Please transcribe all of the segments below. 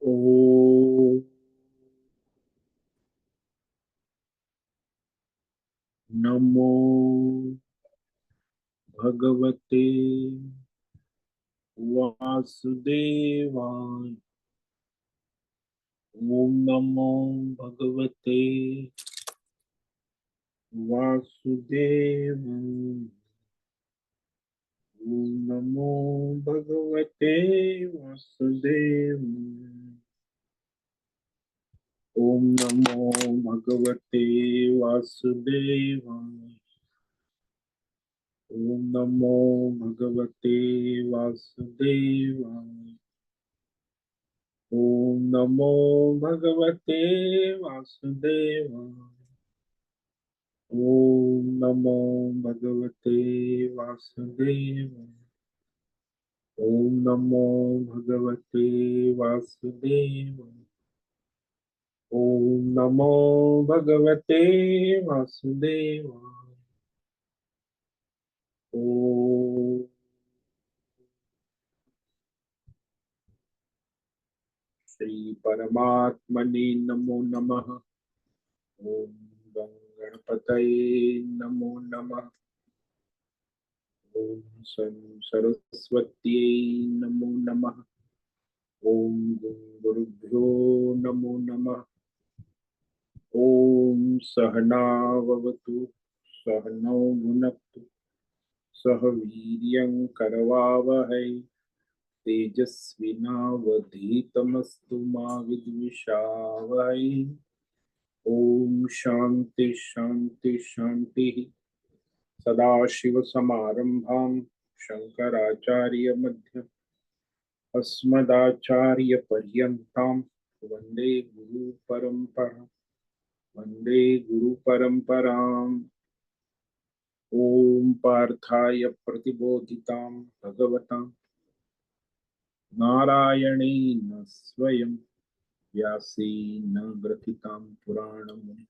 ओम नमो भगवते वासुदेवाय। ओम नमो भगवते वासुदेवाय। ओम नमो भगवते वासुदेवाय। ओम नमो भगवते वासुदेवाय। ओम नमो भगवते वासुदेवाय। ओम नमो भगवते वासुदेवाय। ओम नमो भगवते वासुदेवाय। ओम नमो भगवते वासुदेवाय। ओम नमो भगवते वासुदेवाय। ओम श्री परमात्मने नमो नमः। ओम गं गणपतये नमो नमः। ओम सं सरस्वत्यै नमो नमः। ओम गुरुभ्यो नमो नमः। ओम सहनाववतु सहनौ भुनक्तु सह वीर्यं करवावहै तेजस्विनावधीतमस्तु मा विद्विषावहै। ओम शांति शांति शांति। सदाशिवसमारंभां शंकराचार्यमध्यमाम् अस्मदाचार्यपर्यन्तां वन्दे गुरुपरम्पराम्। वन्दे गुरुपरम्पराम्। ॐ पार्थाय प्रतिबोधितां भगवता नारायणेन स्वयं व्यासेन ग्रथितां पुराणमुनि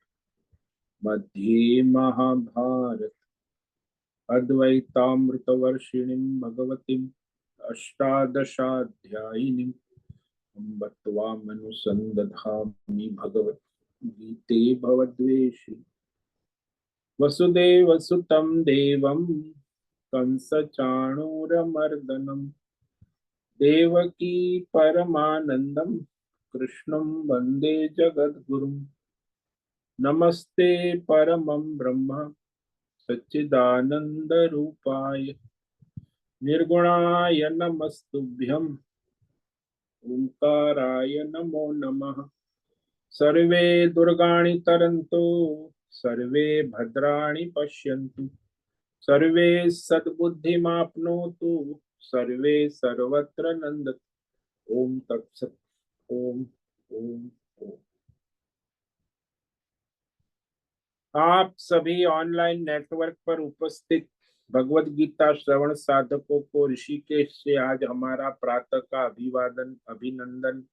मध्ये महाभारत अद्वैतामृतवर्षिणीं भगवतीम् अष्टादशाध्यायिनीं अम्ब त्वामनुसन्दधामि भगवद्गीते भवद्वेषी वसुदेवसुतं देवं कंसचाणूरमर्दनं देवकी परमानन्दं कृष्णं वन्दे जगद्गुरुं। नमस्ते परमं ब्रह्म सच्चिदानन्दरूपाय निर्गुणाय नमस्तुभ्यं ओंकाराय नमो नमः। सर्वे दुर्गाणि तरन्तु सर्वे भद्राणि पश्यन्तु सर्वे सद्बुद्धिमाप्नोतु सर्वे सर्वत्र नन्दतु। ओम तत्सत। ओम ओम ओम। आप सभी ऑनलाइन नेटवर्क पर उपस्थित भगवत गीता श्रवण साधकों को ऋषिकेश से आज हमारा प्रातः का अभिवादन अभिनंदन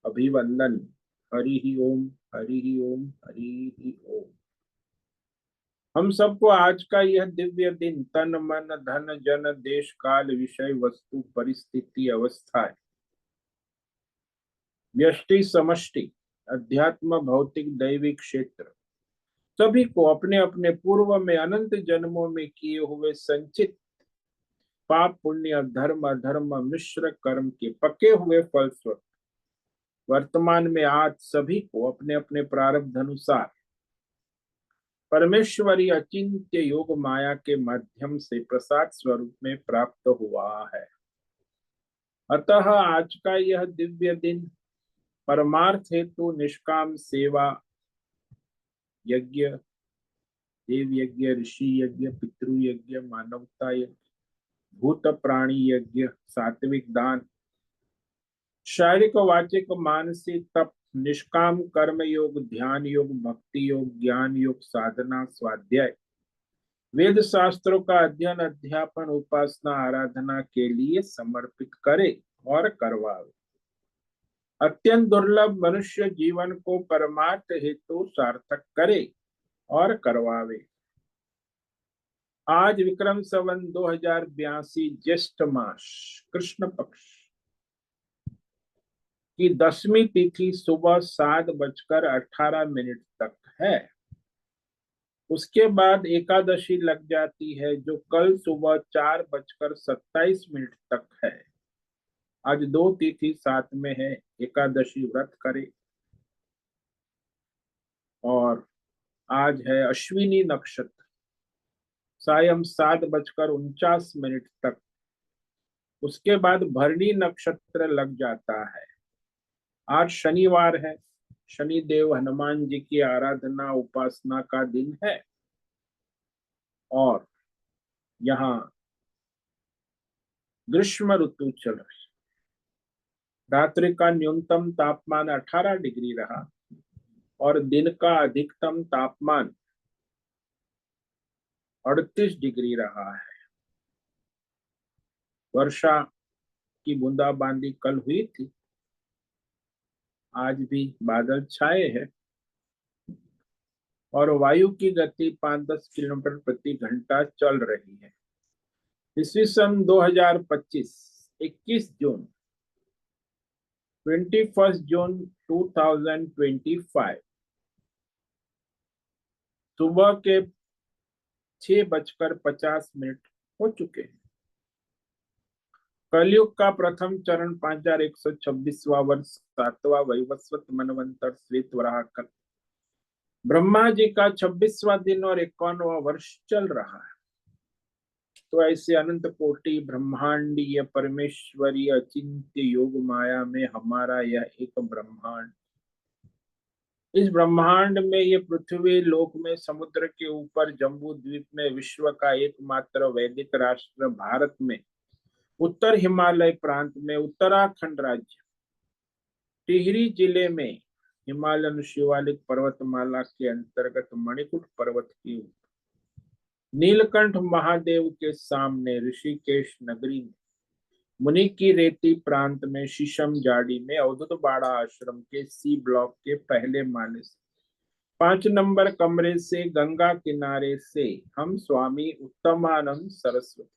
अभिवंदन। हरि ही ओम हरि ही ओम हरि ही ओम। हम सबको आज का यह दिव्य दिन तन मन धन जन देश काल विषय वस्तु परिस्थिति अवस्थाएं व्यष्टि समष्टि अध्यात्म भौतिक दैविक क्षेत्र सभी को अपने अपने पूर्व में अनंत जन्मों में किए हुए संचित पाप पुण्य धर्म अधर्म मिश्र कर्म के पके हुए फलस्वरूप वर्तमान में आज सभी को अपने अपने प्रारब्ध अनुसार परमेश्वरी अचिंत्य योग माया के माध्यम से प्रसाद स्वरूप में प्राप्त हुआ है। अतः आज का यह दिव्य दिन परमार्थ हेतु निष्काम सेवा यज्ञ देव यज्ञ ऋषि यज्ञ पितृ यज्ञ मानवता यज्ञ भूत प्राणी यज्ञ सात्विक दान शारीरिक वाचिक मानसिक तप निष्काम कर्म योग ध्यान योग भक्ति योग ज्ञान योग साधना स्वाध्याय वेद शास्त्रों का अध्ययन अध्यापन उपासना आराधना के लिए समर्पित करे और करवावे। अत्यंत दुर्लभ मनुष्य जीवन को परमार्थ हेतु सार्थक करे और करवावे। आज विक्रम संवत 2082 ज्येष्ठ मास कृष्ण पक्ष कि 10वीं तिथि सुबह 7:18 तक है। उसके बाद एकादशी लग जाती है जो कल सुबह 4:27 तक है। आज 2 तिथि साथ में है, एकादशी व्रत करे। और आज है अश्विनी नक्षत्र, सायं 7:49 तक। उसके बाद भरणी नक्षत्र लग जाता है। आज शनिवार है, शनिदेव हनुमान जी की आराधना उपासना का दिन है। और यहाँ ग्रीष्म ऋतु चल रही। रात्रि का न्यूनतम तापमान 18 डिग्री रहा और दिन का अधिकतम तापमान 38 डिग्री रहा है। वर्षा की बूंदाबांदी कल हुई थी, आज भी बादल छाए हैं और वायु की गति 5-10 किलोमीटर प्रति घंटा चल रही है। ईस्वी सन 2025, 21 जून, 21 जून 2025 सुबह के 6:50 हो चुके हैं। कलयुग का प्रथम चरण 5126वां वर्ष, 7वां वैवस्वत मनवंतर श्वेत वराह कल्प। ब्रह्मा जी का 26वां दिन और 51वां वर्ष चल रहा है। तो ऐसे अनंत कोटि ब्रह्मांडीय परमेश्वरीय अचिंत्य योग माया में हमारा यह एक ब्रह्मांड। इस ब्रह्मांड में ये पृथ्वी लोक में समुद्र के ऊपर जम्बू द्वीप में विश्व का एकमात्र वैदिक राष्ट्र भारत में उत्तर हिमालय प्रांत में उत्तराखंड राज्य टिहरी जिले में हिमालयन शिवालिक पर्वतमाला के अंतर्गत मणिकूट पर्वत की नीलकंठ महादेव के सामने ऋषिकेश नगरी में मुनि की रेती प्रांत में शीशम जाड़ी में अवधूत बाड़ा आश्रम के सी ब्लॉक के पहले माले से 5 नंबर कमरे से गंगा किनारे से हम स्वामी उत्तमानंद सरस्वती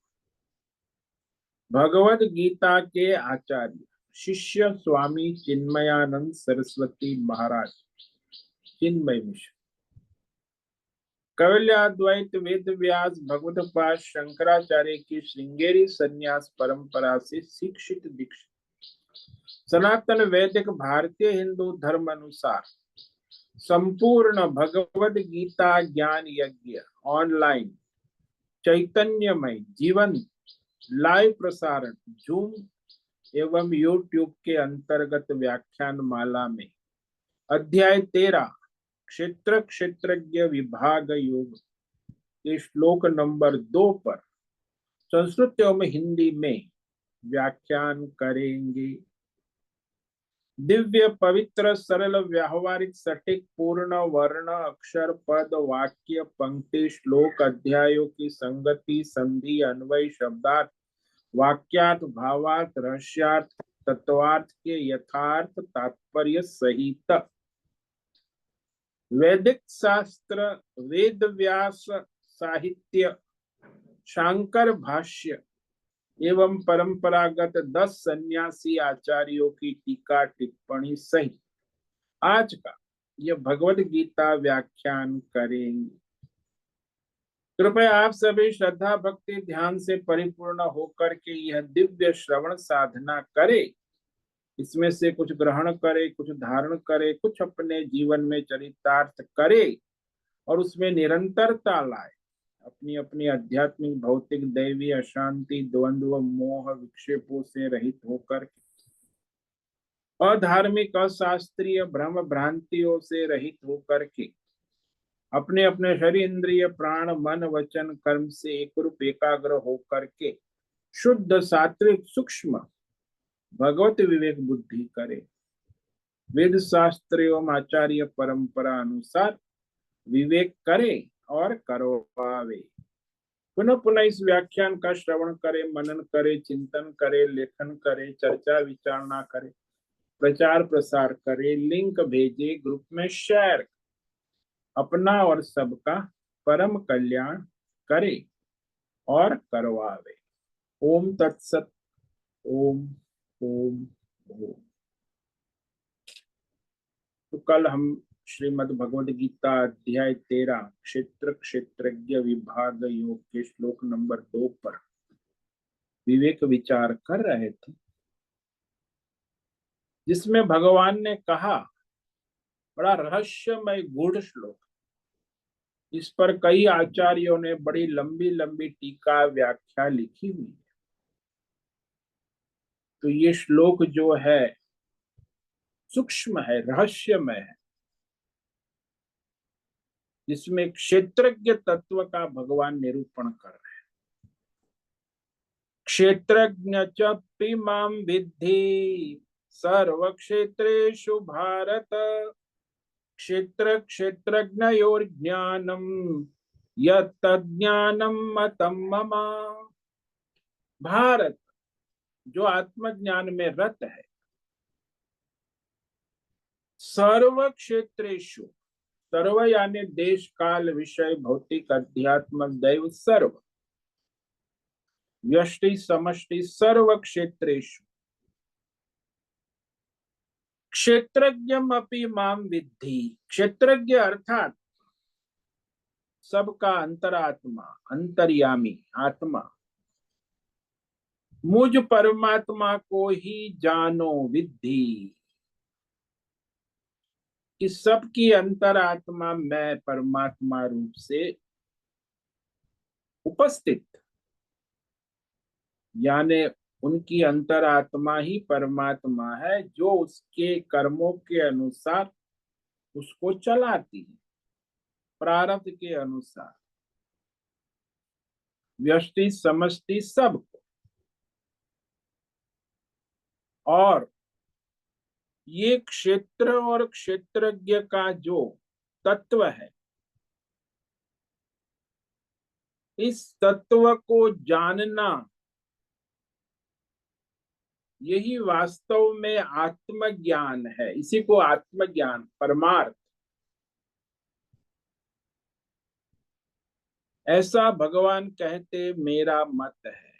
भगवद गीता के आचार्य शिष्य स्वामी चिन्मयानंद सरस्वती महाराज चिन्मय मिश्र कैवल्याद्वैत वेद व्यास भगवत पाद शंकराचार्य की श्रृंगेरी संन्यास परंपरा से शिक्षित दीक्षित सनातन वैदिक भारतीय हिंदू धर्म अनुसार संपूर्ण भगवद गीता ज्ञान यज्ञ ऑनलाइन चैतन्यमय जीवन लाइव प्रसारण जूम एवं यूट्यूब के अंतर्गत व्याख्यान माला में अध्याय 13 क्षेत्र क्षेत्रज्ञ विभाग योग के श्लोक नंबर 2 पर संस्कृत एवं हिंदी में व्याख्यान करेंगे। दिव्य पवित्र सरल व्यावहारिक सटीक पूर्ण वर्ण अक्षर पद वाक्य पंक्ति श्लोक अध्यायों की संगति संधि अन्वय शब्दार्थ वाक्यार्थ भावार्थ रहस्यार्थ तत्वार्थ के यथार्थ तात्पर्य सहित वैदिक शास्त्र वेद व्यास साहित्य शांकर भाष्य एवं परंपरागत 10 सन्यासी आचार्यों की टीका टिप्पणी सहित आज का यह भगवद गीता व्याख्यान करेंगे। कृपया आप सभी श्रद्धा भक्ति ध्यान से परिपूर्ण होकर के यह दिव्य श्रवण साधना करे। इसमें से कुछ ग्रहण करे, कुछ धारण करे, कुछ अपने जीवन में चरितार्थ करे और उसमें निरंतरता लाए। अपनी अपनी आध्यात्मिक भौतिक दैवी अशांति द्वंद्व मोह विक्षेपों से रहित होकर अधार्मिक अशास्त्रीय भ्रम भ्रांतियों से रहित होकर के अपने अपने शरीर इंद्रिय प्राण मन वचन कर्म से एकरूप एकाग्र होकर के शुद्ध सात्विक सूक्ष्म भगवत विवेक बुद्धि करे। वेद शास्त्र एवं आचार्य परंपरा अनुसार विवेक करे और करवावे। पुनः पुनः इस व्याख्यान का श्रवण करे, मनन करे, चिंतन करे, लेखन करे, चर्चा विचारणा करे, प्रचार प्रसार करे, लिंक भेजे, ग्रुप में शेयर, अपना और सबका परम कल्याण करे और करवावे। ओम तत्सत। ओम ओम ओम। तो कल हम श्रीमद् भगवद गीता अध्याय 13 क्षेत्र क्षेत्रज्ञ विभाग योग के श्लोक नंबर 2 पर विवेक विचार कर रहे थे, जिसमें भगवान ने कहा, बड़ा रहस्यमय गूढ़ श्लोक, इस पर कई आचार्यों ने बड़ी लंबी लंबी टीका व्याख्या लिखी हुई है। तो ये श्लोक जो है सूक्ष्म है, रहस्यमय है, जिसमें क्षेत्रज्ञ तत्व का भगवान निरूपण कर रहे हैं। क्षेत्रज्ञ च मां विद्धि सर्व क्षेत्रेषु भारत, क्षेत्र क्षेत्रज्ञयोर ज्ञानम यत्तज्ज्ञानम मतं मम। भारत जो आत्मज्ञान में रत है, सर्व क्षेत्रेषु, सर्व यानी देश काल विषय भौतिक अध्यात्म दैव सर्व, व्यष्टि समष्टि सर्व क्षेत्रेषु क्षेत्रज्ञम अपि मां विद्धि। क्षेत्रज्ञ अर्थात सबका अंतरात्मा, अंतर्यामी आत्मा, मुझ परमात्मा को ही जानो विद्धि, कि सबकी अंतरात्मा मैं परमात्मा रूप से उपस्थित, यानी उनकी अंतरात्मा ही परमात्मा है, जो उसके कर्मों के अनुसार उसको चलाती है, प्रारब्ध के अनुसार, व्यष्टि समष्टि सबको। और ये क्षेत्र और क्षेत्रज्ञ का जो तत्व है, इस तत्व को जानना, यही वास्तव में आत्मज्ञान है। इसी को आत्मज्ञान, परमार्थ, ऐसा भगवान कहते मेरा मत है।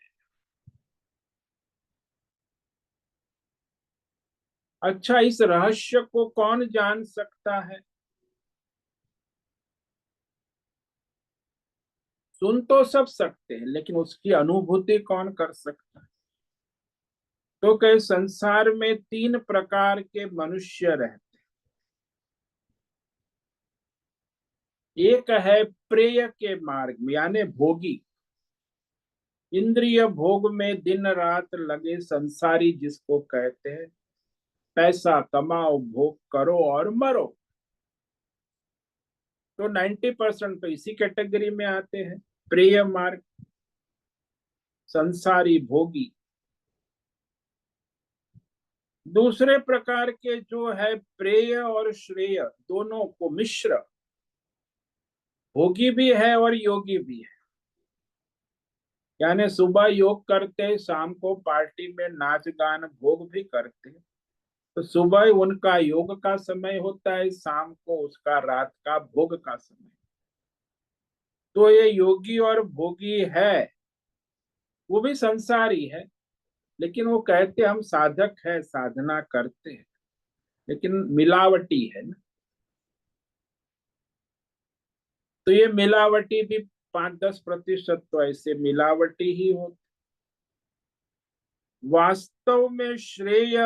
अच्छा, इस रहस्य को कौन जान सकता है? सुन तो सब सकते हैं, लेकिन उसकी अनुभूति कौन कर सकता है? तो कहे संसार में 3 प्रकार के मनुष्य रहते हैं। एक है प्रेय के मार्ग में, यानी भोगी, इंद्रिय भोग में दिन रात लगे संसारी, जिसको कहते हैं पैसा कमाओ, भोग करो और मरो। तो 90% तो इसी कैटेगरी में आते हैं, प्रेय मार्ग, संसारी भोगी। दूसरे प्रकार के जो है प्रेय और श्रेय दोनों को मिश्र, भोगी भी है और योगी भी है, यानी सुबह योग करते, शाम को पार्टी में नाच गान भोग भी करते। तो सुबह उनका योग का समय होता है, शाम को उसका रात का भोग का समय। तो ये योगी और भोगी है, वो भी संसारी है, लेकिन वो कहते हम साधक है, साधना करते हैं, लेकिन मिलावटी है ना। तो ये मिलावटी भी 5-10% तो ऐसे मिलावटी ही हो। वास्तव में श्रेय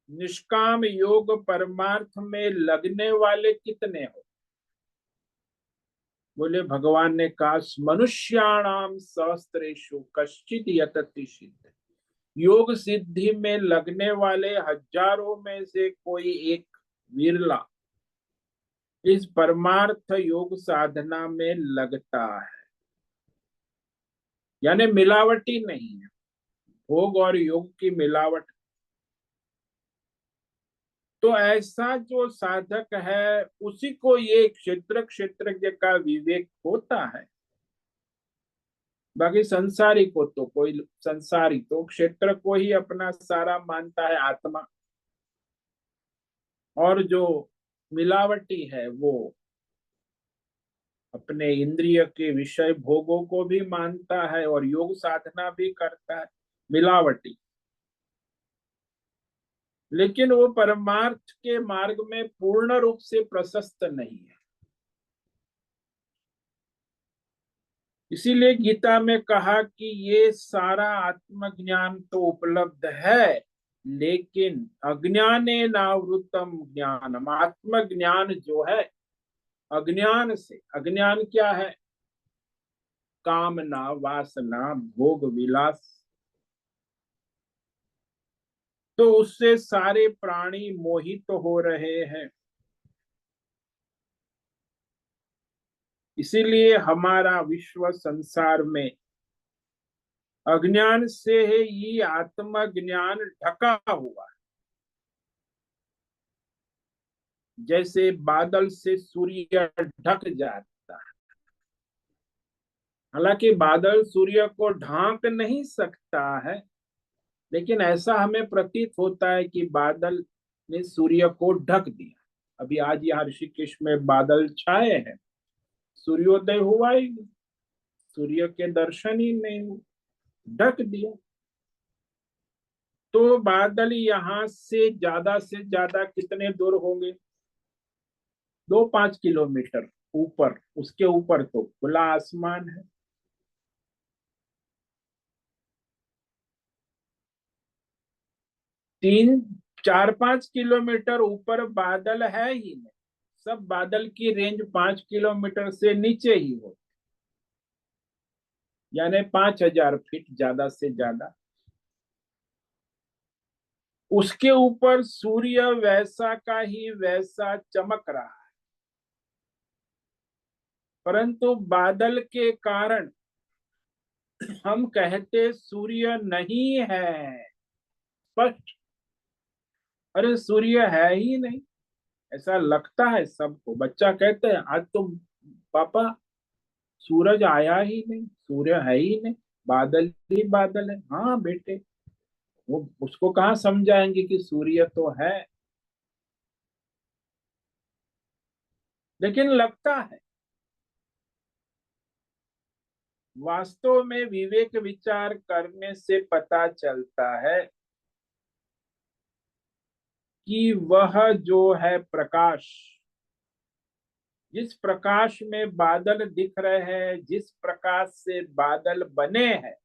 निष्काम योग परमार्थ में लगने वाले कितने हो? बोले भगवान ने कहा, मनुष्याणाम सहस्त्रेषु कश्चित यतति सिद्ध। योग सिद्धि में लगने वाले हजारों में से कोई एक विरला इस परमार्थ योग साधना में लगता है, यानी मिलावटी नहीं है, भोग और योग की मिलावट। तो ऐसा जो साधक है, उसी को ये क्षेत्र क्षेत्रज्ञ का विवेक होता है। बाकी संसारी को तो कोई, संसारी तो क्षेत्र को ही अपना सारा मानता है, आत्मा। और जो मिलावटी है, वो अपने इंद्रिय के विषय भोगों को भी मानता है और योग साधना भी करता है, मिलावटी। लेकिन वो परमार्थ के मार्ग में पूर्ण रूप से प्रशस्त नहीं है। इसीलिए गीता में कहा कि ये सारा आत्मज्ञान तो उपलब्ध है, लेकिन अज्ञाने नावृतम ज्ञानम, आत्मज्ञान जो है अज्ञान से, अज्ञान क्या है? कामना, वासना, भोग विलास, तो उससे सारे प्राणी मोहित तो हो रहे हैं। इसीलिए हमारा विश्व संसार में अज्ञान से ही आत्मज्ञान ढका हुआ है। जैसे बादल से सूर्य ढक जाता है, हालांकि बादल सूर्य को ढांक नहीं सकता है, लेकिन ऐसा हमें प्रतीत होता है कि बादल ने सूर्य को ढक दिया। अभी आज यहाँ ऋषिकेश में बादल छाए हैं, सूर्योदय हुआ ही नहीं, सूर्य के दर्शन ही नहीं हुए, ढक दिया। तो बादल यहाँ से ज्यादा कितने दूर होंगे? 2-5 किलोमीटर ऊपर, उसके ऊपर तो खुला आसमान है। 3-4-5 किलोमीटर ऊपर बादल है ही नहीं। सब बादल की रेंज 5 किलोमीटर से नीचे ही हो, यानी 5,000 फीट ज्यादा से ज्यादा। उसके ऊपर सूर्य वैसा का ही वैसा चमक रहा है, परंतु बादल के कारण हम कहते सूर्य नहीं है स्पष्ट। अरे सूर्य है ही नहीं, ऐसा लगता है सबको। बच्चा कहते हैं आज तो पापा सूरज आया ही नहीं, सूर्य है ही नहीं, बादल ही बादल है। हाँ बेटे, वो उसको कहाँ समझाएंगे कि सूर्य तो है, लेकिन लगता है। वास्तव में विवेक विचार करने से पता चलता है कि वह जो है प्रकाश, जिस प्रकाश में बादल दिख रहे हैं, जिस प्रकाश से बादल बने हैं,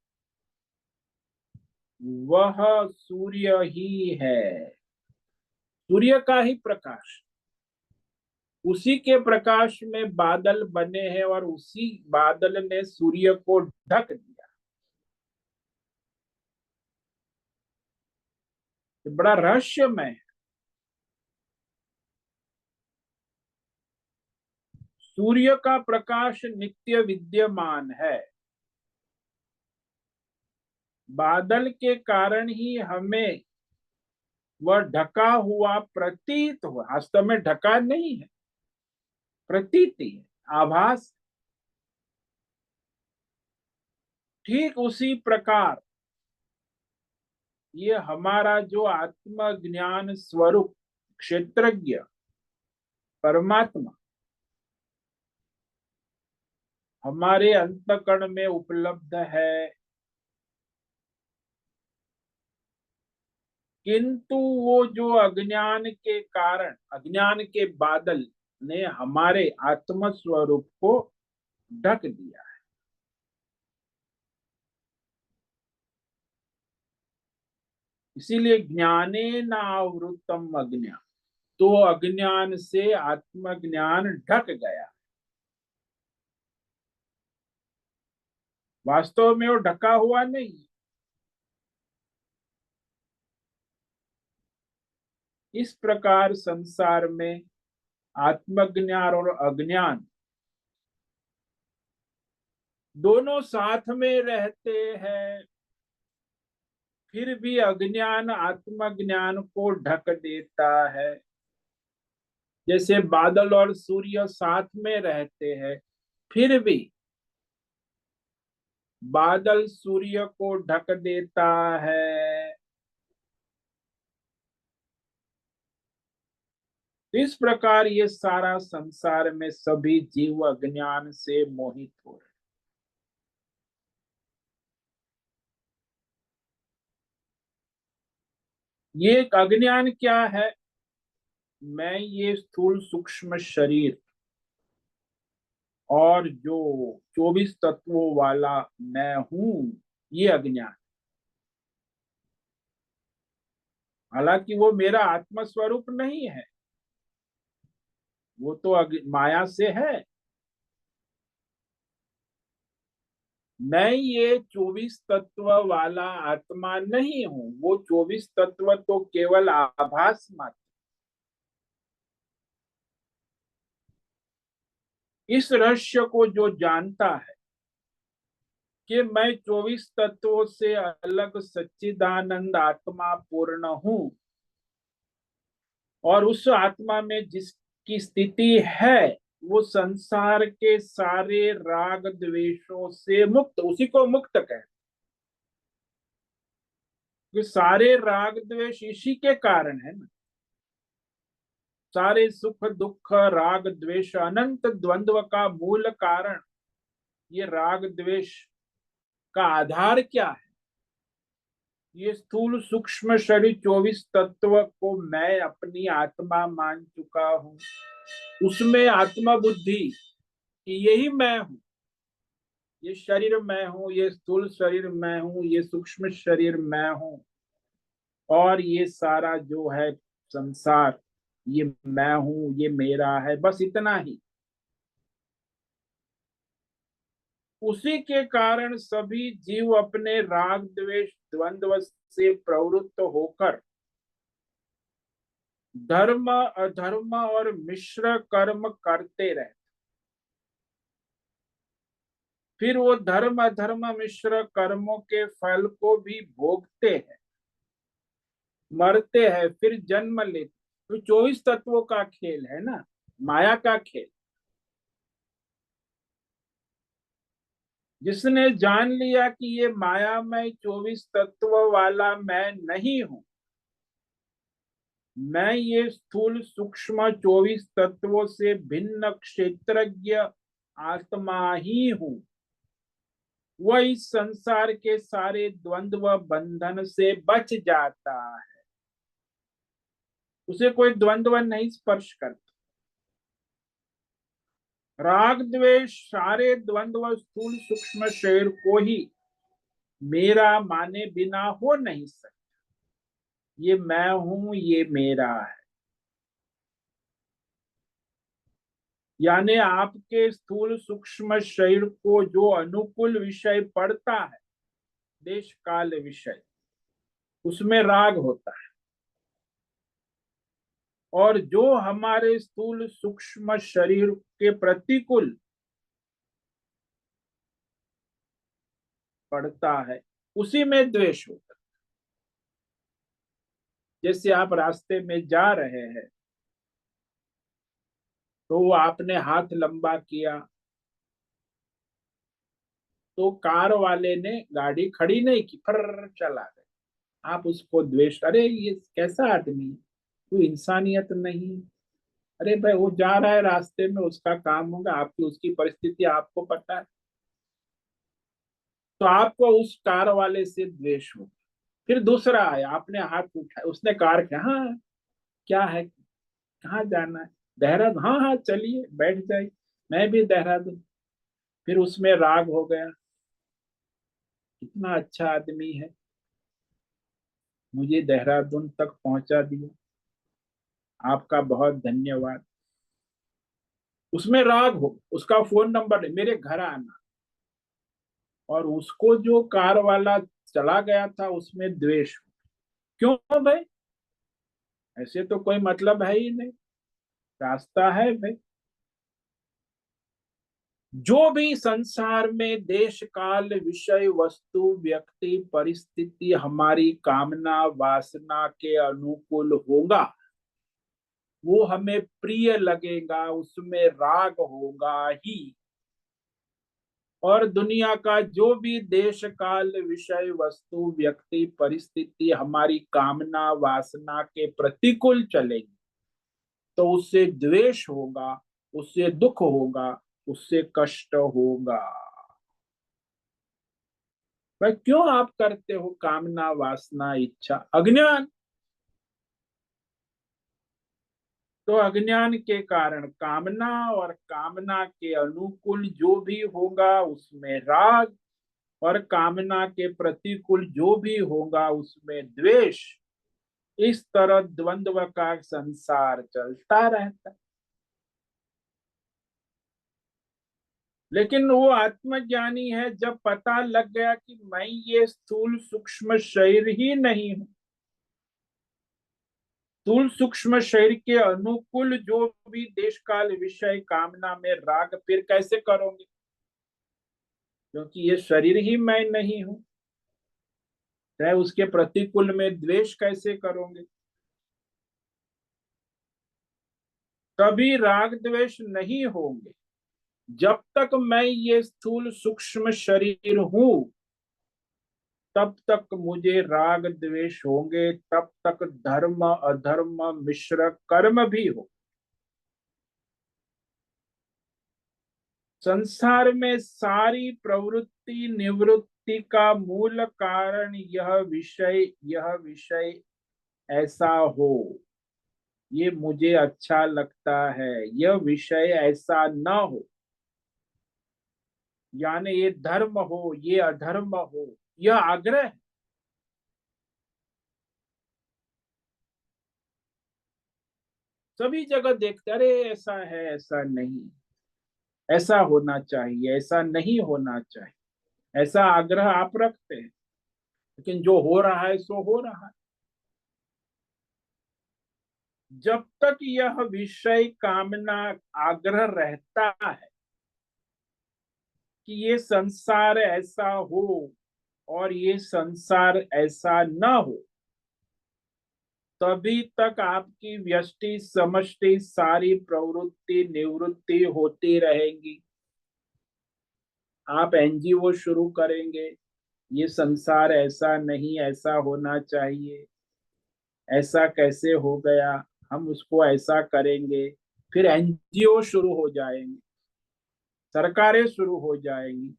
वह सूर्य ही है। सूर्य का ही प्रकाश, उसी के प्रकाश में बादल बने हैं और उसी बादल ने सूर्य को ढक दिया। ये बड़ा रहस्यमय है। सूर्य का प्रकाश नित्य विद्यमान है, बादल के कारण ही हमें वह ढका हुआ प्रतीत हुआ, वास्तव में ढका नहीं है, प्रतीति है, आभास। ठीक उसी प्रकार ये हमारा जो आत्मज्ञान स्वरूप क्षेत्रज्ञ परमात्मा हमारे अंतकरण में उपलब्ध है, किंतु वो जो अज्ञान के कारण, अज्ञान के बादल ने हमारे आत्म स्वरूप को ढक दिया है। इसीलिए ज्ञाने न आवृतम अज्ञान, तो अज्ञान से आत्मज्ञान ढक गया। वास्तव में वो ढका हुआ नहीं। इस प्रकार संसार में आत्मज्ञान और अज्ञान दोनों साथ में रहते हैं, फिर भी अज्ञान आत्मज्ञान को ढक देता है। जैसे बादल और सूर्य साथ में रहते हैं, फिर भी बादल सूर्य को ढक देता है। इस प्रकार ये सारा संसार में सभी जीव अज्ञान से मोहित हो रहे। ये एक अज्ञान क्या है? मैं ये स्थूल सूक्ष्म शरीर और जो 24 तत्वों वाला मैं हूं, ये अज्ञान। हालांकि वो मेरा आत्म स्वरूप नहीं है, वो तो माया से है। मैं ये 24 तत्व वाला आत्मा नहीं हूं, वो 24 तत्व तो केवल आभास मात्र। इस रहस्य को जो जानता है कि मैं 24 तत्वों से अलग सच्चिदानंद आत्मा पूर्ण हूं, और उस आत्मा में जिसकी स्थिति है, वो संसार के सारे राग द्वेषों से मुक्त, उसी को मुक्त कहते। कि सारे राग द्वेष इसी के कारण है ना। सारे सुख दुख राग द्वेष अनंत द्वंद्व का मूल कारण, ये राग द्वेष का आधार क्या है? ये स्थूल सूक्ष्म शरीर 24 तत्व को मैं अपनी आत्मा मान चुका हूं। उसमें आत्मा बुद्धि कि यही मैं हूं, ये शरीर मैं हूं, ये स्थूल शरीर मैं हूं, ये सूक्ष्म शरीर मैं हूं, और ये सारा जो है संसार, ये मैं हूं, ये मेरा है, बस इतना ही। उसी के कारण सभी जीव अपने राग द्वेष द्वंद्व से प्रवृत्त होकर धर्म अधर्म और मिश्र कर्म करते रहे। फिर वो धर्म अधर्म मिश्र कर्मों के फल को भी भोगते हैं, मरते हैं, फिर जन्म लेते। तो 24 तत्वों का खेल है ना, माया का खेल। जिसने जान लिया कि ये माया में 24 तत्व वाला मैं नहीं हूं, मैं ये स्थूल सूक्ष्म 24 तत्वों से भिन्न क्षेत्रज्ञ आत्मा ही हूं, वह इस संसार के सारे द्वंद्व बंधन से बच जाता है। उसे कोई द्वंद्व नहीं स्पर्श करता। राग द्वेष सारे द्वंद्व स्थूल सूक्ष्म शरीर को ही मेरा माने बिना हो नहीं सकते। ये मैं हूं, ये मेरा है। यानी आपके स्थूल सूक्ष्म शरीर को जो अनुकूल विषय पड़ता है, देश काल विषय, उसमें राग होता है। और जो हमारे स्थूल सूक्ष्म शरीर के प्रतिकूल पड़ता है, उसी में द्वेष होता है। जैसे आप रास्ते में जा रहे हैं, तो आपने हाथ लंबा किया, तो कार वाले ने गाड़ी खड़ी नहीं की, फर चला गया। आप उसको द्वेष, अरे ये कैसा आदमी है, कोई इंसानियत नहीं। अरे भाई, वो जा रहा है रास्ते में, उसका काम होगा, आपकी उसकी परिस्थिति आपको पता है, तो आपको उस कार वाले से द्वेष हो। फिर दूसरा आया, आपने हाथ उठाया, उसने कार किया, हाँ क्या है, कहाँ जाना है? देहरादून, हाँ हाँ चलिए बैठ जाइए, मैं भी देहरादून। फिर उसमें राग हो गया, कितना अच्छा आदमी है, मुझे देहरादून तक पहुंचा दिया, आपका बहुत धन्यवाद। उसमें राग हो, उसका फोन नंबर है, मेरे घर आना। और उसको जो कार वाला चला गया था, उसमें द्वेष हो। क्यों भाई? ऐसे तो कोई मतलब है ही नहीं, रास्ता है भाई। जो भी संसार में देश काल विषय वस्तु व्यक्ति परिस्थिति हमारी कामना वासना के अनुकूल होगा, वो हमें प्रिय लगेगा, उसमें राग होगा ही। और दुनिया का जो भी देश काल विषय वस्तु व्यक्ति परिस्थिति हमारी कामना वासना के प्रतिकूल चलेगी, तो उससे द्वेष होगा, उससे दुख होगा, उससे कष्ट होगा। भाई क्यों आप करते हो कामना वासना इच्छा? अज्ञान। तो अज्ञान के कारण कामना, और कामना के अनुकूल जो भी होगा उसमें राग, और कामना के प्रतिकूल जो भी होगा उसमें द्वेष। इस तरह द्वंद्व का संसार चलता रहता है। लेकिन वो आत्मज्ञानी है, जब पता लग गया कि मैं ये स्थूल सूक्ष्म शरीर ही नहीं हूं, स्थूल सूक्ष्म शरीर के अनुकूल जो भी देश काल विषय कामना में राग फिर कैसे करोगे, क्योंकि ये शरीर ही मैं नहीं हूं। चाहे उसके प्रतिकूल में द्वेष कैसे करोगे। कभी राग द्वेष नहीं होंगे। जब तक मैं ये स्थूल सूक्ष्म शरीर हूं तब तक मुझे राग द्वेष होंगे, तब तक धर्म अधर्म मिश्र कर्म भी हो। संसार में सारी प्रवृत्ति निवृत्ति का मूल कारण यह विषय ऐसा हो, ये मुझे अच्छा लगता है, यह विषय ऐसा न हो, यानी ये धर्म हो ये अधर्म हो, यह आग्रह है। सभी जगह देखते अरे ऐसा है ऐसा नहीं, ऐसा होना चाहिए ऐसा नहीं होना चाहिए, ऐसा आग्रह आप रखते हैं। लेकिन जो हो रहा है सो हो रहा है। जब तक यह विषय कामना आग्रह रहता है कि ये संसार ऐसा हो और ये संसार ऐसा न हो, तभी तक आपकी व्यष्टि समष्टि सारी प्रवृत्ति निवृत्ति होती रहेगी। आप एनजीओ शुरू करेंगे, ये संसार ऐसा नहीं ऐसा होना चाहिए, ऐसा कैसे हो गया, हम उसको ऐसा करेंगे। फिर एनजीओ शुरू हो जाएंगे, सरकारें शुरू हो जाएंगी।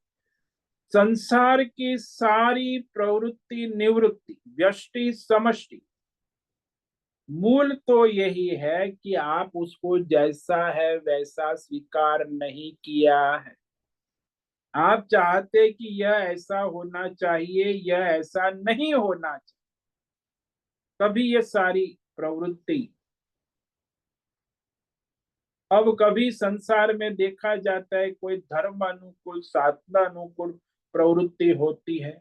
संसार की सारी प्रवृत्ति निवृत्ति व्यष्टि समष्टि मूल तो यही है कि आप उसको जैसा है वैसा स्वीकार नहीं किया है। आप चाहते कि यह ऐसा होना चाहिए, यह ऐसा नहीं होना चाहिए, तभी ये सारी प्रवृत्ति। अब कभी संसार में देखा जाता है कोई धर्म अनुकूल शास्त्र अनुकूल प्रवृत्ति होती है,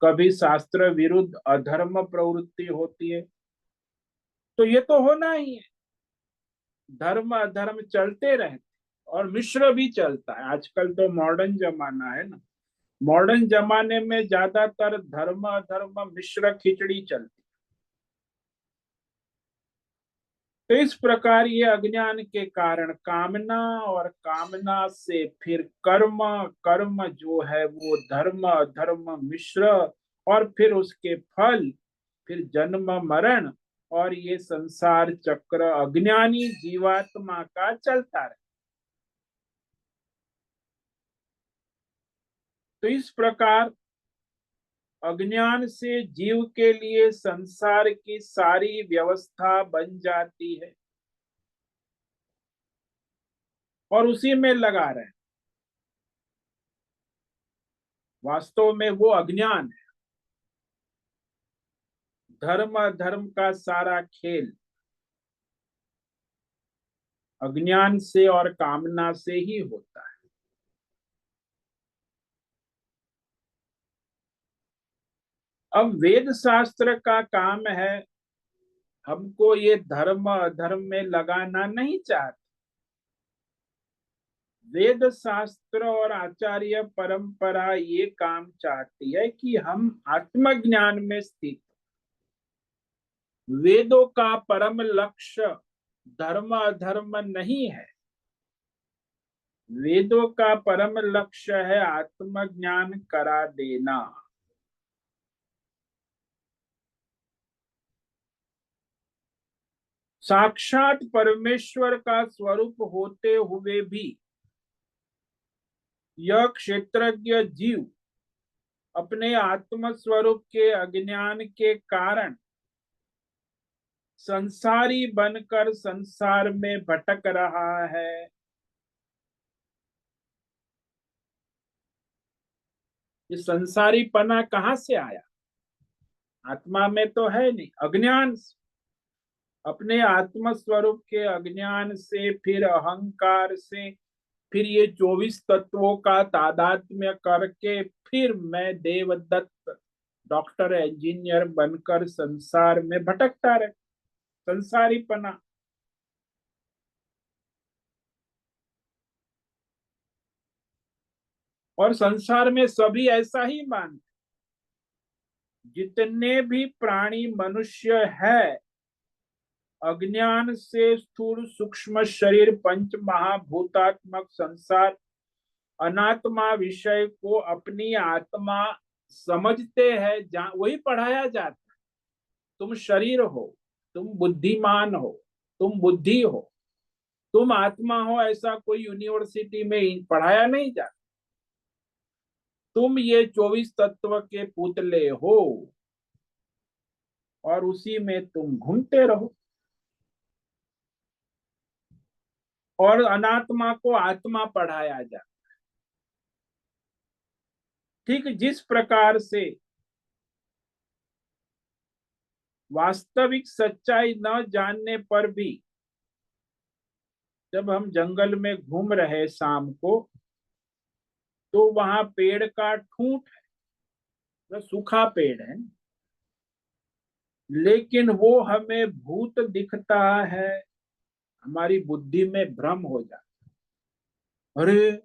कभी शास्त्र विरुद्ध अधर्म प्रवृत्ति होती है। तो ये तो होना ही है, धर्म अधर्म चलते रहते और मिश्र भी चलता है। आजकल तो मॉडर्न जमाना है ना, मॉडर्न जमाने में ज्यादातर धर्म अधर्म मिश्र खिचड़ी चलती। तो इस प्रकार ये अज्ञान के कारण कामना, और कामना से फिर कर्म, कर्म जो है वो धर्म अधर्म मिश्र, और फिर उसके फल, फिर जन्म मरण, और ये संसार चक्र अज्ञानी जीवात्मा का चलता रहे। तो इस प्रकार अज्ञान से जीव के लिए संसार की सारी व्यवस्था बन जाती है और उसी में लगा रहे। वास्तव में वो अज्ञान है। धर्म धर्म का सारा खेल अज्ञान से और कामना से ही होता है। अब वेद शास्त्र का काम है हमको ये धर्म अधर्म में लगाना नहीं चाहते। वेद शास्त्र और आचार्य परंपरा ये काम चाहती है कि हम आत्मज्ञान में स्थित। वेदों का परम लक्ष्य धर्म अधर्म नहीं है, वेदों का परम लक्ष्य है आत्मज्ञान करा देना। साक्षात परमेश्वर का स्वरूप होते हुए भी यह क्षेत्रज्ञ जीव अपने आत्म स्वरूप के अज्ञान के कारण संसारी बनकर संसार में भटक रहा है। ये संसारी पना कहाँ से आया? आत्मा में तो है नहीं, अज्ञान से। अपने आत्म स्वरूप के अज्ञान से, फिर अहंकार से, फिर ये 24 तत्वों का तादात्म्य करके, फिर मैं देवदत्त डॉक्टर इंजीनियर बनकर संसार में भटकता रहे। संसारी पना। और संसार में सभी ऐसा ही मानते। जितने भी प्राणी मनुष्य है, अज्ञान से स्थूल सूक्ष्म शरीर पंच महाभूतात्मक संसार अनात्मा विषय को अपनी आत्मा समझते हैं। वही पढ़ाया जाता है। तुम शरीर हो, तुम बुद्धिमान हो, तुम बुद्धि हो, तुम आत्मा हो, ऐसा कोई यूनिवर्सिटी में पढ़ाया नहीं जाता। तुम ये 24 तत्व के पुतले हो और उसी में तुम घूमते रहो। और अनात्मा को आत्मा पढ़ाया जाता। ठीक जिस प्रकार से वास्तविक सच्चाई न जानने पर भी, जब हम जंगल में घूम रहे शाम को, तो वहां पेड़ का ठूंठ है, जो सूखा पेड़ है, लेकिन वो हमें भूत दिखता है। हमारी बुद्धि में भ्रम हो जाता, अरे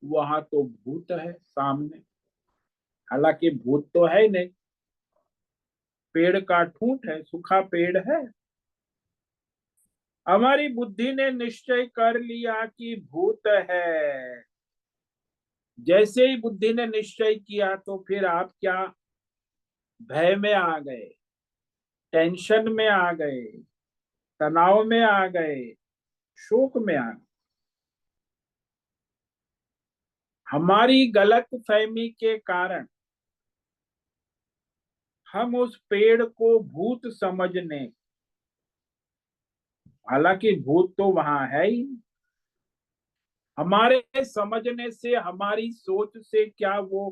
वहां तो भूत है सामने। हालांकि भूत तो है नहीं, पेड़ का ठूंठ है, सूखा पेड़ है। हमारी बुद्धि ने निश्चय कर लिया कि भूत है। जैसे ही बुद्धि ने निश्चय किया, तो फिर आप क्या, भय में आ गए, टेंशन में आ गए, तनाव में आ गए, शोक में आ गए। हमारी गलत फहमी के कारण हम उस पेड़ को भूत समझने, हालांकि भूत तो वहां है ही। हमारे समझने से, हमारी सोच से क्या वो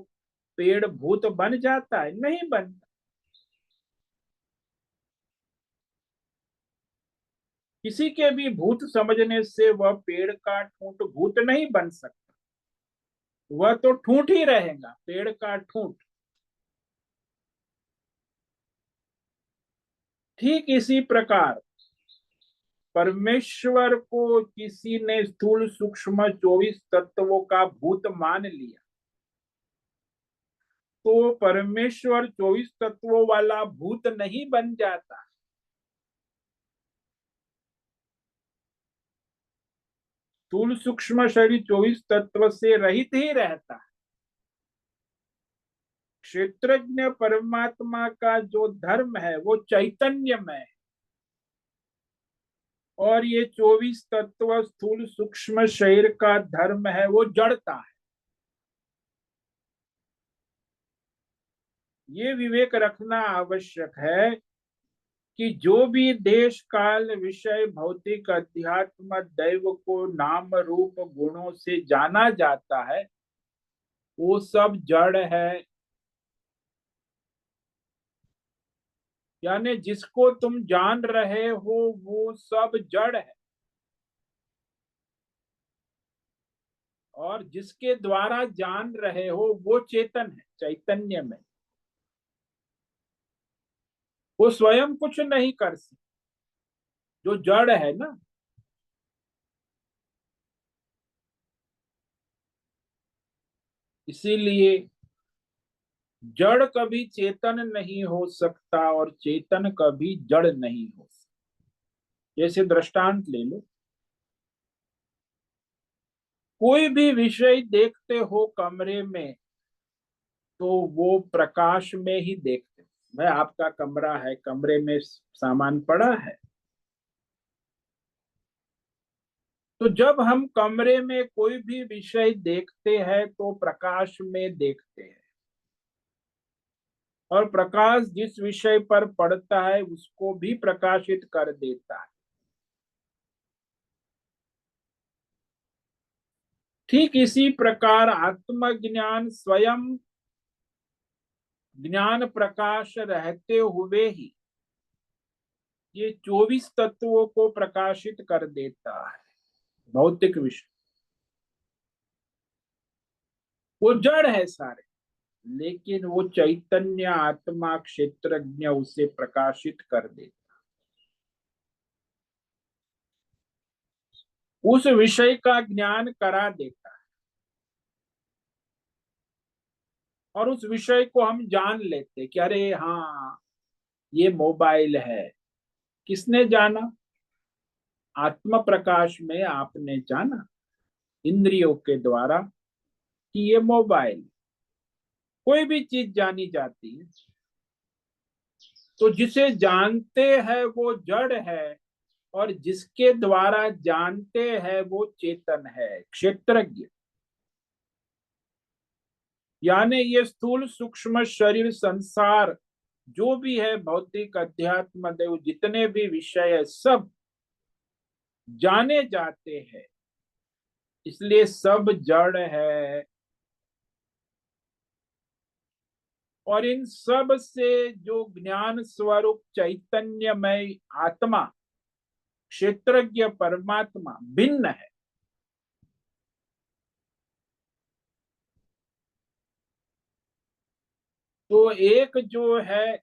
पेड़ भूत बन जाता है? नहीं बनता। किसी के भी भूत समझने से वह पेड़ का ठूंठ भूत नहीं बन सकता। वह तो ठूंठ ही रहेगा, पेड़ का ठूंठ। ठीक इसी प्रकार परमेश्वर को किसी ने स्थूल सूक्ष्म 24 तत्वों का भूत मान लिया, तो परमेश्वर 24 तत्वों वाला भूत नहीं बन जाता। स्थूल सूक्ष्म शरीर 24 तत्व से रहित ही रहता है। क्षेत्रज्ञ परमात्मा का जो धर्म है वो चैतन्यमय है, और ये 24 तत्व स्थूल सूक्ष्म शरीर का धर्म है वो जड़ता है। ये विवेक रखना आवश्यक है कि जो भी देश काल विषय भौतिक अध्यात्म दैव को नाम रूप गुणों से जाना जाता है, वो सब जड़ है। यानी जिसको तुम जान रहे हो वो सब जड़ है, और जिसके द्वारा जान रहे हो वो चेतन है, चैतन्य में। वो स्वयं कुछ नहीं कर सकता, जो जड़ है ना। इसीलिए जड़ कभी चेतन नहीं हो सकता और चेतन कभी जड़ नहीं हो सकता। जैसे दृष्टांत ले लो, कोई भी विषय देखते हो कमरे में, तो वो प्रकाश में ही देखते हो। भाई आपका कमरा है, कमरे में सामान पड़ा है, तो जब हम कमरे में कोई भी विषय देखते हैं तो प्रकाश में देखते हैं। और प्रकाश जिस विषय पर पड़ता है उसको भी प्रकाशित कर देता है। ठीक इसी प्रकार आत्मज्ञान स्वयं ज्ञान प्रकाश रहते हुए ही ये 24 तत्वों को प्रकाशित कर देता है। भौतिक विषय वो जड़ है सारे, लेकिन वो चैतन्य आत्मा क्षेत्रज्ञ उसे प्रकाशित कर देता, उस विषय का ज्ञान करा देता है और उस विषय को हम जान लेते कि अरे हाँ ये मोबाइल है। किसने जाना? आत्म प्रकाश में आपने जाना इंद्रियों के द्वारा कि ये मोबाइल। कोई भी चीज जानी जाती है तो जिसे जानते हैं वो जड़ है, और जिसके द्वारा जानते हैं वो चेतन है, क्षेत्रज्ञ। यानी ये स्थूल सूक्ष्म शरीर संसार जो भी है, भौतिक अध्यात्म देव जितने भी विषय है सब जाने जाते हैं, इसलिए सब जड़ है। और इन सब से जो ज्ञान स्वरूप चैतन्यमय आत्मा क्षेत्रज्ञ परमात्मा भिन्न है। तो एक जो है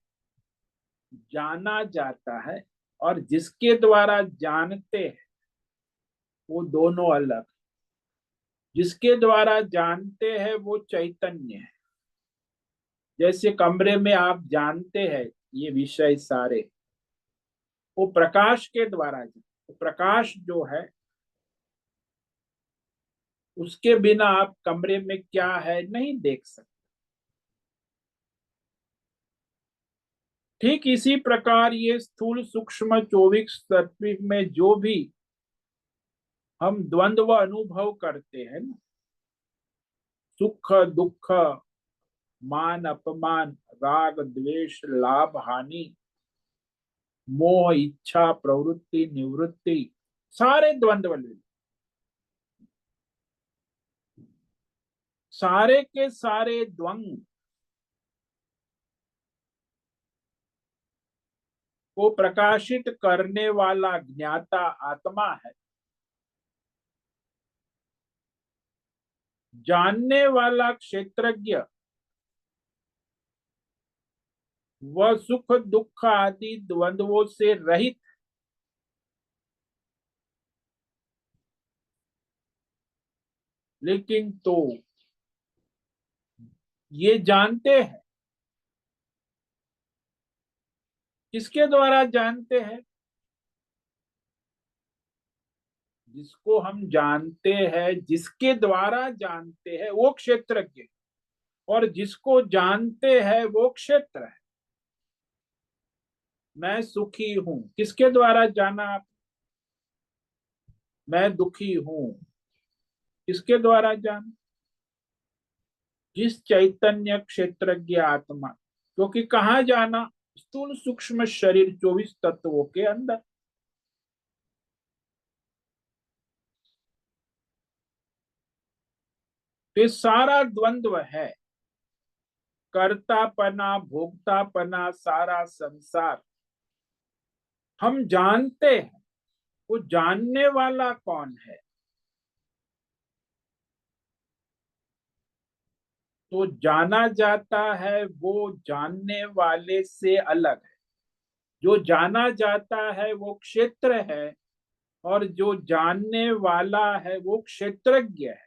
जाना जाता है और जिसके द्वारा जानते हैं वो दोनों अलग। जिसके द्वारा जानते हैं वो चैतन्य है। जैसे कमरे में आप जानते हैं ये विषय सारे, वो प्रकाश के द्वारा तो प्रकाश जो है उसके बिना आप कमरे में क्या है नहीं देख सकते। ठीक इसी प्रकार ये स्थूल सूक्ष्म 24 तत्व में जो भी हम द्वंद्व अनुभव करते हैं ना, सुख दुख, मान अपमान, राग द्वेष, लाभ हानि, मोह इच्छा प्रवृत्ति निवृत्ति, सारे द्वंद्व ले, सारे के सारे द्वंद्व को प्रकाशित करने वाला ज्ञाता आत्मा है। जानने वाला क्षेत्रज्ञ वह सुख दुख आदि द्वंद्वों से रहित, लेकिन तो ये जानते हैं। किसके द्वारा जानते हैं? जिसको हम जानते हैं, जिसके द्वारा जानते हैं वो क्षेत्रज्ञ, और जिसको जानते हैं वो क्षेत्र है। मैं सुखी हूं, किसके द्वारा जाना आप? मैं दुखी हूं, किसके द्वारा जाना? जिस चैतन्य क्षेत्रज्ञ आत्मा। क्योंकि कहाँ जाना? स्थूल सूक्ष्म शरीर 24 तत्वों के अंदर। तो ये सारा द्वंद्व है, कर्तापना भोक्तापना, सारा संसार हम जानते हैं। वो जानने वाला कौन है? तो जाना जाता है वो जानने वाले से अलग है। जो जाना जाता है वो क्षेत्र है, और जो जानने वाला है वो क्षेत्रज्ञ है।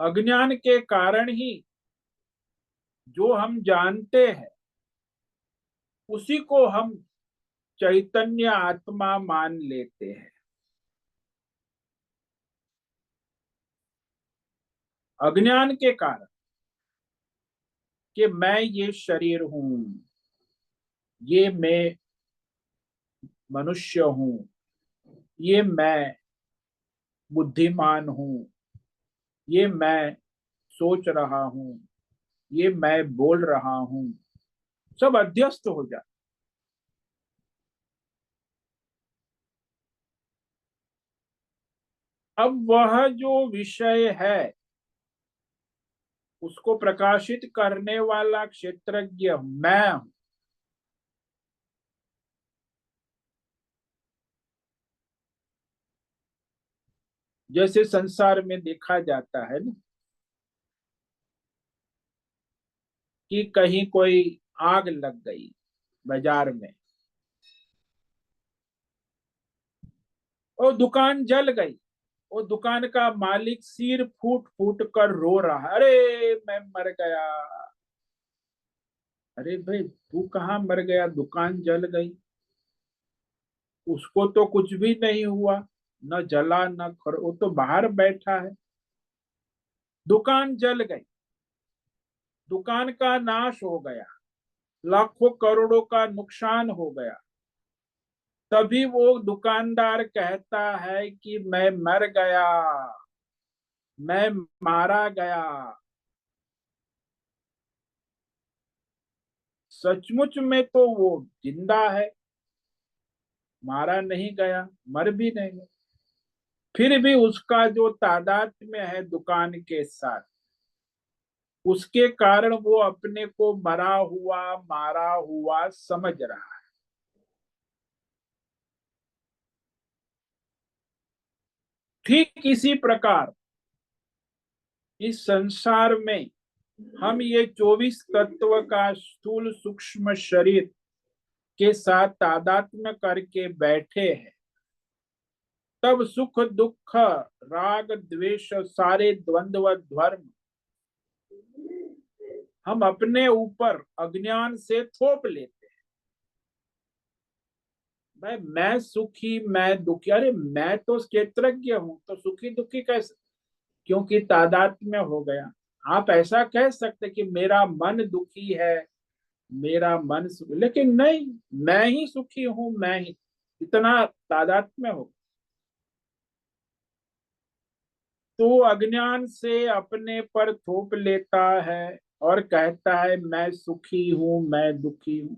अज्ञान के कारण ही जो हम जानते हैं उसी को हम चैतन्य आत्मा मान लेते हैं। अज्ञान के कारण कि मैं ये शरीर हूं, ये मैं मनुष्य हूं, ये मैं बुद्धिमान हूं, ये मैं सोच रहा हूं, ये मैं बोल रहा हूं, सब अध्यस्त हो जाता। अब वह जो विषय है उसको प्रकाशित करने वाला क्षेत्रज्ञ मैं हूं। जैसे संसार में देखा जाता है ना कि कहीं कोई आग लग गई बाजार में और दुकान जल गई। वो दुकान का मालिक सिर फूट फूट कर रो रहा है, अरे मैं मर गया। अरे भाई तू कहाँ मर गया, दुकान जल गई। उसको तो कुछ भी नहीं हुआ, न जला न खर, वो तो बाहर बैठा है। दुकान जल गई, दुकान का नाश हो गया, लाखों करोड़ों का नुकसान हो गया। तभी वो दुकानदार कहता है कि मैं मर गया, मैं मारा गया। सचमुच में तो वो जिंदा है, मारा नहीं गया, मर भी नहीं गया। फिर भी उसका जो तादाद में है दुकान के साथ, उसके कारण वो अपने को मरा हुआ मारा हुआ समझ रहा है। ठीक इसी प्रकार इस संसार में हम ये 24 तत्व का स्थूल सूक्ष्म शरीर के साथ तादात्म्य करके बैठे हैं। तब सुख दुख राग द्वेष सारे द्वंद्व धर्म हम अपने ऊपर अज्ञान से थोप लेते हैं। भाई मैं सुखी मैं दुखी, अरे मैं तो क्षेत्रज्ञ हूं तो सुखी दुखी कैसे, क्योंकि तादात्म्य में हो गया। आप ऐसा कह सकते कि मेरा मन दुखी है, मेरा मन सुखी, लेकिन नहीं, मैं ही सुखी हूं, मैं ही, इतना तादात्म्य में हो। तो अज्ञान से अपने पर थोप लेता है और कहता है मैं सुखी हूं मैं दुखी हूं।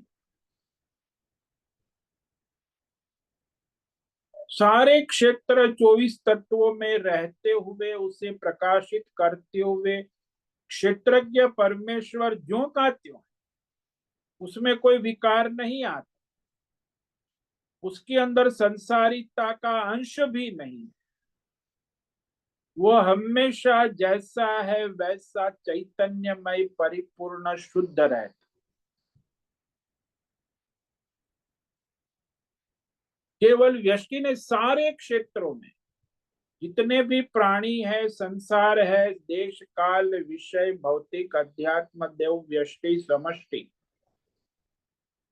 सारे क्षेत्र 24 तत्वों में रहते हुए उसे प्रकाशित करते हुए क्षेत्रज्ञ परमेश्वर ज्यों का त्यों, उसमें कोई विकार नहीं आता, उसके अंदर संसारिता का अंश भी नहीं। वो हमेशा जैसा है वैसा चैतन्यमय परिपूर्ण शुद्ध रहता। केवल व्यष्टि ने सारे क्षेत्रों में जितने भी प्राणी है, संसार है, देश काल विषय भौतिक अध्यात्म देव व्यष्टि समष्टि,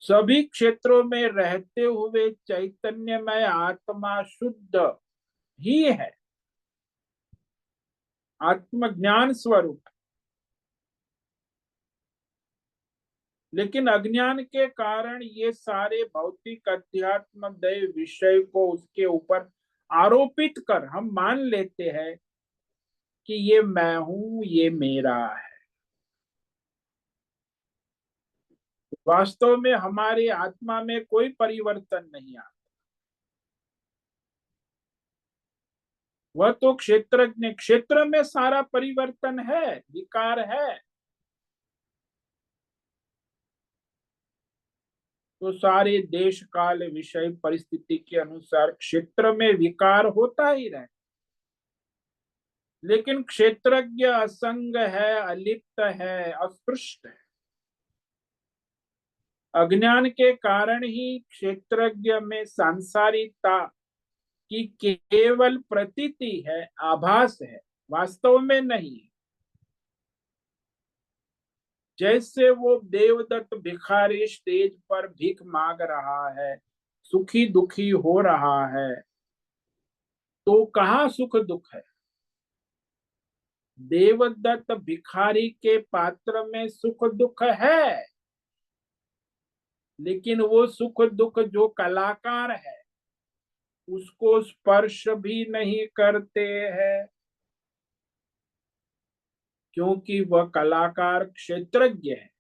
सभी क्षेत्रों में रहते हुए चैतन्यमय आत्मा शुद्ध ही है, आत्मज्ञान स्वरूप। लेकिन अज्ञान के कारण ये सारे भौतिक अध्यात्म दैव विषय को उसके ऊपर आरोपित कर हम मान लेते हैं कि ये मैं हूं, ये मेरा है। वास्तव में हमारी आत्मा में कोई परिवर्तन नहीं आता। वह तो क्षेत्रज्ञ, क्षेत्र में सारा परिवर्तन है, विकार है। तो सारे देश काल विषय परिस्थिति के अनुसार क्षेत्र में विकार होता ही रहे, लेकिन क्षेत्रज्ञ असंग है, अलिप्त है, अस्पृष्ट है। अज्ञान के कारण ही क्षेत्रज्ञ में सांसारिकता की केवल प्रतीति है, आभास है, वास्तव में नहीं। जैसे वो देवदत्त भिखारी स्टेज पर भीख मांग रहा है, सुखी दुखी हो रहा है, तो कहाँ सुख दुख है। देवदत्त भिखारी के पात्र में सुख दुख है, लेकिन वो सुख दुख जो कलाकार है उसको स्पर्श भी नहीं करते हैं। क्योंकि वह कलाकार क्षेत्रज्ञ है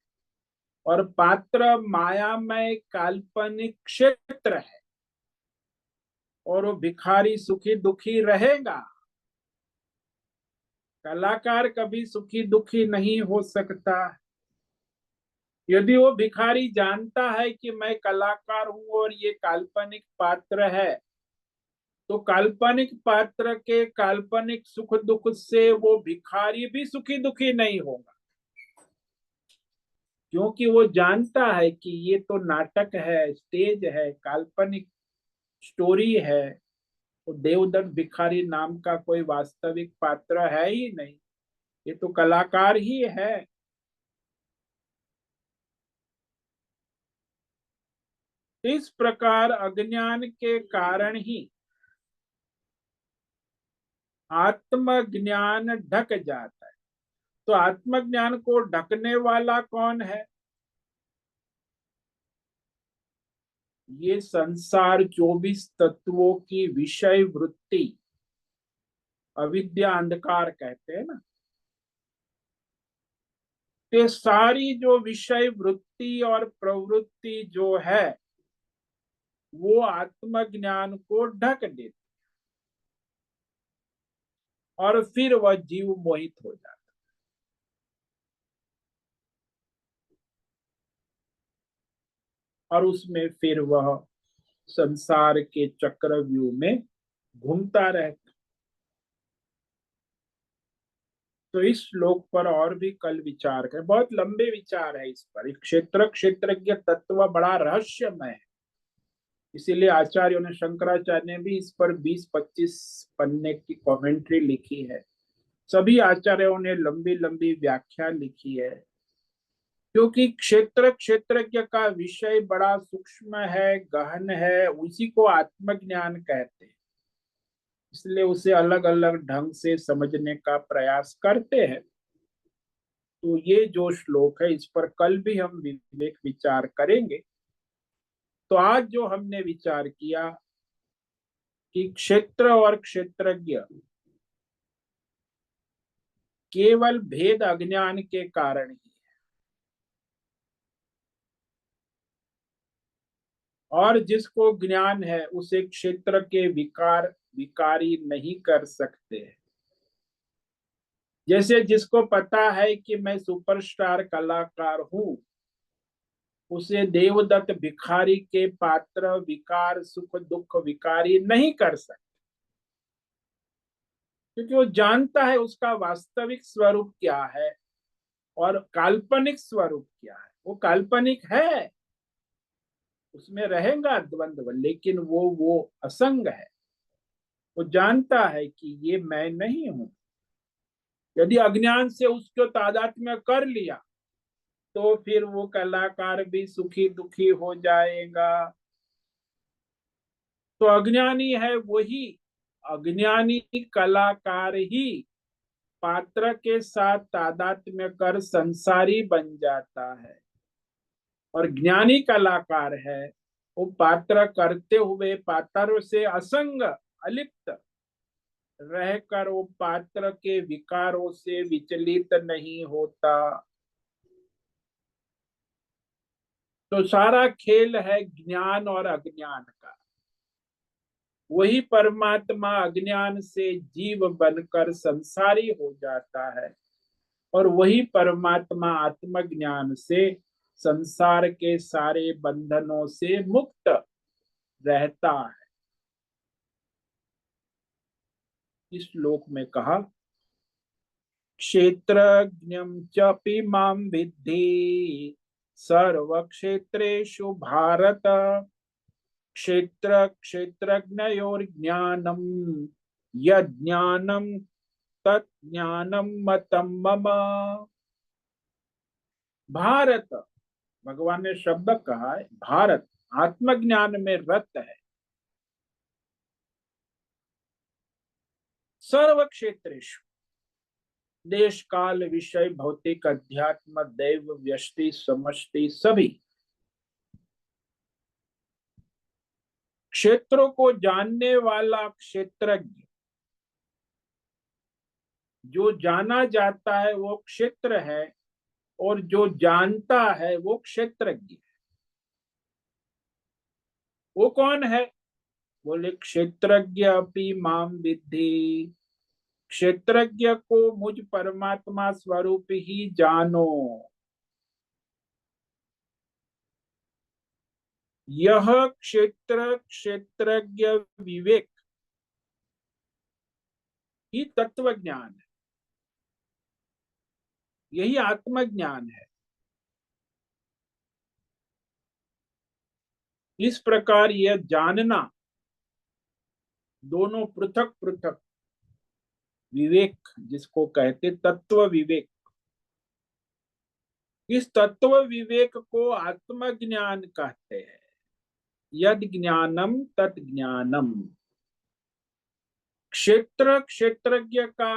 और पात्र मायामय काल्पनिक क्षेत्र है, और वो भिखारी सुखी दुखी रहेगा। कलाकार कभी सुखी दुखी नहीं हो सकता। यदि वो भिखारी जानता है कि मैं कलाकार हूं और ये काल्पनिक पात्र है, तो काल्पनिक पात्र के काल्पनिक सुख दुख से वो भिखारी भी सुखी दुखी नहीं होगा, क्योंकि वो जानता है कि ये तो नाटक है, स्टेज है, काल्पनिक स्टोरी है। तो देवदत्त भिखारी नाम का कोई वास्तविक पात्र है ही नहीं, ये तो कलाकार ही है। इस प्रकार अज्ञान के कारण ही आत्मज्ञान ढक जाता है। तो आत्मज्ञान को ढकने वाला कौन है? ये संसार 24 तत्वों की विषय वृत्ति, अविद्या अंधकार कहते हैं ना। ये सारी जो विषय वृत्ति और प्रवृत्ति जो है, वो आत्मज्ञान को ढक देती, और फिर वह जीव मोहित हो जाता, और उसमें फिर वह संसार के चक्रव्यूह में घूमता रहता। तो इस श्लोक पर और भी कल विचार करें, बहुत लंबे विचार है इस पर। क्षेत्र क्षेत्रज्ञ तत्व बड़ा रहस्यमय है, इसीलिए आचार्यों ने, शंकराचार्य ने भी इस पर 20-25 पन्ने की कमेंट्री लिखी है। सभी आचार्यों ने लंबी लंबी व्याख्या लिखी है, क्योंकि क्षेत्र क्षेत्रज्ञ का विषय बड़ा सूक्ष्म है, गहन है, उसी को आत्मज्ञान कहते हैं। इसलिए उसे अलग अलग ढंग से समझने का प्रयास करते हैं। तो ये जो श्लोक है, इस पर कल भी हम विवेक विचार करेंगे। तो आज जो हमने विचार किया कि क्षेत्र और क्षेत्रज्ञ केवल भेद अज्ञान के कारण ही, और जिसको ज्ञान है उसे क्षेत्र के विकार विकारी नहीं कर सकते। जैसे जिसको पता है कि मैं सुपरस्टार कलाकार हूं, उसे देवदत्त भिखारी के पात्र विकार सुख दुख विकारी नहीं कर सकते, क्योंकि वो जानता है उसका वास्तविक स्वरूप क्या है और काल्पनिक स्वरूप क्या है। वो काल्पनिक है, उसमें रहेगा द्वंद्व, लेकिन वो असंग है। वो जानता है कि ये मैं नहीं हूं। यदि अज्ञान से उसको तादात्म्य कर लिया, तो फिर वो कलाकार भी सुखी दुखी हो जाएगा। तो अज्ञानी है वही, अज्ञानी कलाकार ही पात्र के साथ तादात्म्य कर संसारी बन जाता है, और ज्ञानी कलाकार है वो पात्र करते हुए पात्र से असंग अलिप्त रहकर वो पात्र के विकारों से विचलित नहीं होता। तो सारा खेल है ज्ञान और अज्ञान का। वही परमात्मा अज्ञान से जीव बनकर संसारी हो जाता है, और वही परमात्मा आत्मज्ञान से संसार के सारे बंधनों से मुक्त रहता है। इस श्लोक में कहा, क्षेत्रज्ञं चापि मां विद्धि सर्वक्षेत्रेषु भारत, क्षेत्र क्षेत्रज्ञयोर्ज्ञानम् यज्ञानम् तज्ज्ञानम् मतं मम। भारत, भगवान ने शब्द कहा है, भारत आत्मज्ञान में रत है। सर्व क्षेत्रेषु, देश काल विषय भौतिक अध्यात्म दैव व्यष्टि समष्टि सभी क्षेत्रों को जानने वाला क्षेत्रज्ञ जो जाना जाता है वो क्षेत्र है, और जो जानता है वो क्षेत्रज्ञ है। वो कौन है? बोले क्षेत्रज्ञ अपि माम विद्धि, क्षेत्रज्ञ को मुझ परमात्मा स्वरूप ही जानो। यह क्षेत्र क्षेत्रज्ञ विवेक ही तत्व ज्ञान है, यही आत्मज्ञान है। इस प्रकार यह जानना दोनों पृथक पृथक विवेक, जिसको कहते तत्व विवेक, इस तत्व विवेक को आत्मज्ञान कहते हैं। यद ज्ञानम तत् ज्ञानम। क्षेत्र क्षेत्रज्ञ का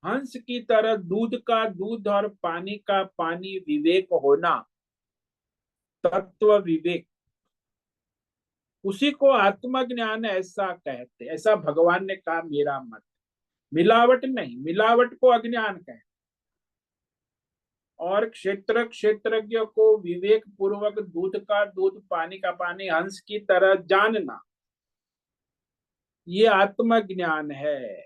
हंस की तरह दूध का दूध और पानी का पानी विवेक होना, तत्व विवेक, उसी को आत्मज्ञान ऐसा कहते। ऐसा भगवान ने कहा, मेरा मत। मिलावट नहीं, मिलावट को अज्ञान कहते, और क्षेत्र क्षेत्रज्ञ को विवेक पूर्वक दूध का दूध पानी का पानी हंस की तरह जानना, ये आत्मज्ञान है।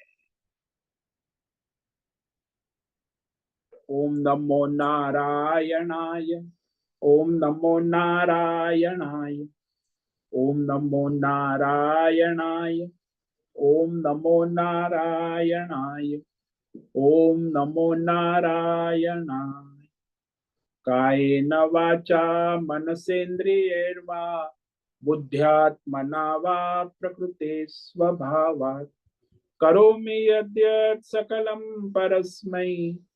ओम नमो नारायणाय। ओम नमो नारायणाय। ओम नमो नारायणाय। ओम नमो नारायणाय। ओम नमो नारायणाय। कायेन वाचा मनसेन्द्रियैर्वा बुद्ध्यात्मना वा प्रकृते स्वभावात् करोमि यद्यत् सकलं परस्मै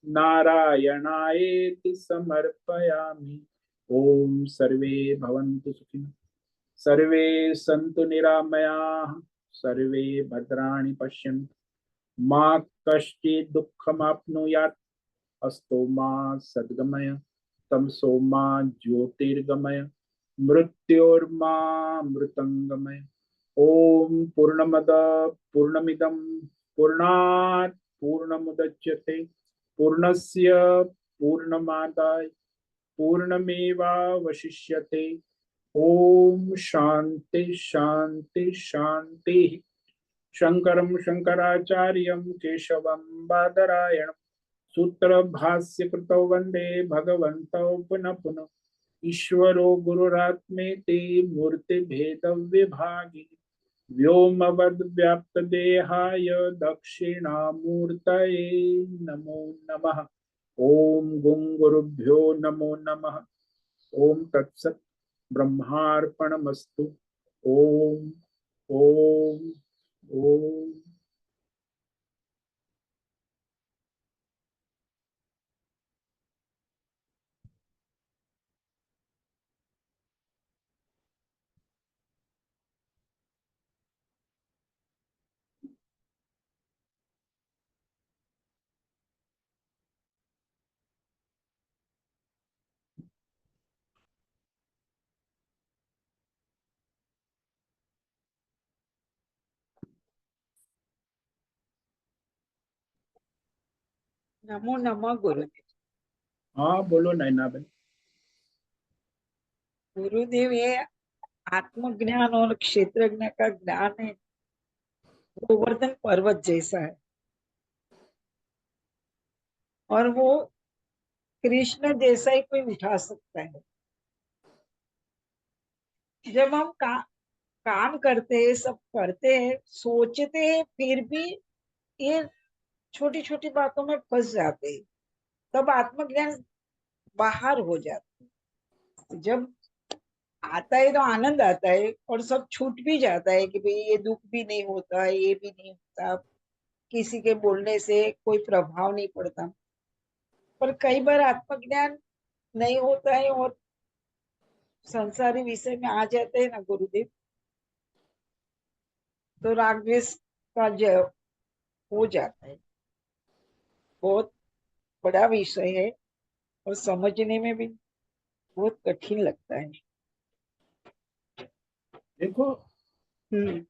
नारायणायेति समर्पयामि। ओम सर्वे भवन्तु सुखिनः, सर्वे सन्तु निरामयाः, सर्वे भद्राणि पश्यन्तु, मा कश्चित् दुःखमाप्नुयात्। अस्तो मा सद्गमय, तमसो मा ज्योतिर्गमय, मृत्योर्मा मृतंगमय। ओम पूर्णमद पूर्णमिदं पूर्णात् पूर्णमुदच्यते पूर्णस्य पूर्णमादाय पूर्णमेवावशिष्यते। ओम शांति शांति शांति। शंकरं शंकराचार्यं केशवं बादरायणं सूत्र भाष्य कृतौ वंदे भगवन्तौ पुनः पुनः। ईश्वरो गुरुरात्मेति मूर्ति भेद विभागी व्योमवद् व्याप्त देहाय दक्षिणामूर्तये नमो नमः। ओम गुं गुरुभ्यो नमो नमः। ओम तत्सत् ब्रह्मार्पणमस्तु। ओम ओम ओम। नमो नमः गुरुदेव। हाँ बोलो नैना बहन। गुरुदेव, ये आत्मज्ञान और क्षेत्रज्ञ का ज्ञान है, गोवर्धन पर्वत जैसा है, और वो कृष्ण जैसा ही कोई उठा सकता है। जब हम काम करते हैं, सब करते हैं, सोचते हैं, फिर भी ये छोटी छोटी बातों में फंस जाते हैं, तब आत्मज्ञान बाहर हो जाता है। जब आता है तो आनंद आता है, और सब छूट भी जाता है कि भाई ये दुख भी नहीं होता, ये भी नहीं होता, किसी के बोलने से कोई प्रभाव नहीं पड़ता। पर कई बार आत्मज्ञान नहीं होता है और संसारी विषय में आ जाते हैं ना गुरुदेव, तो राग द्वेष का जय हो जाता है। बहुत बड़ा विषय है और समझने में भी बहुत कठिन लगता है। देखो, हम्म।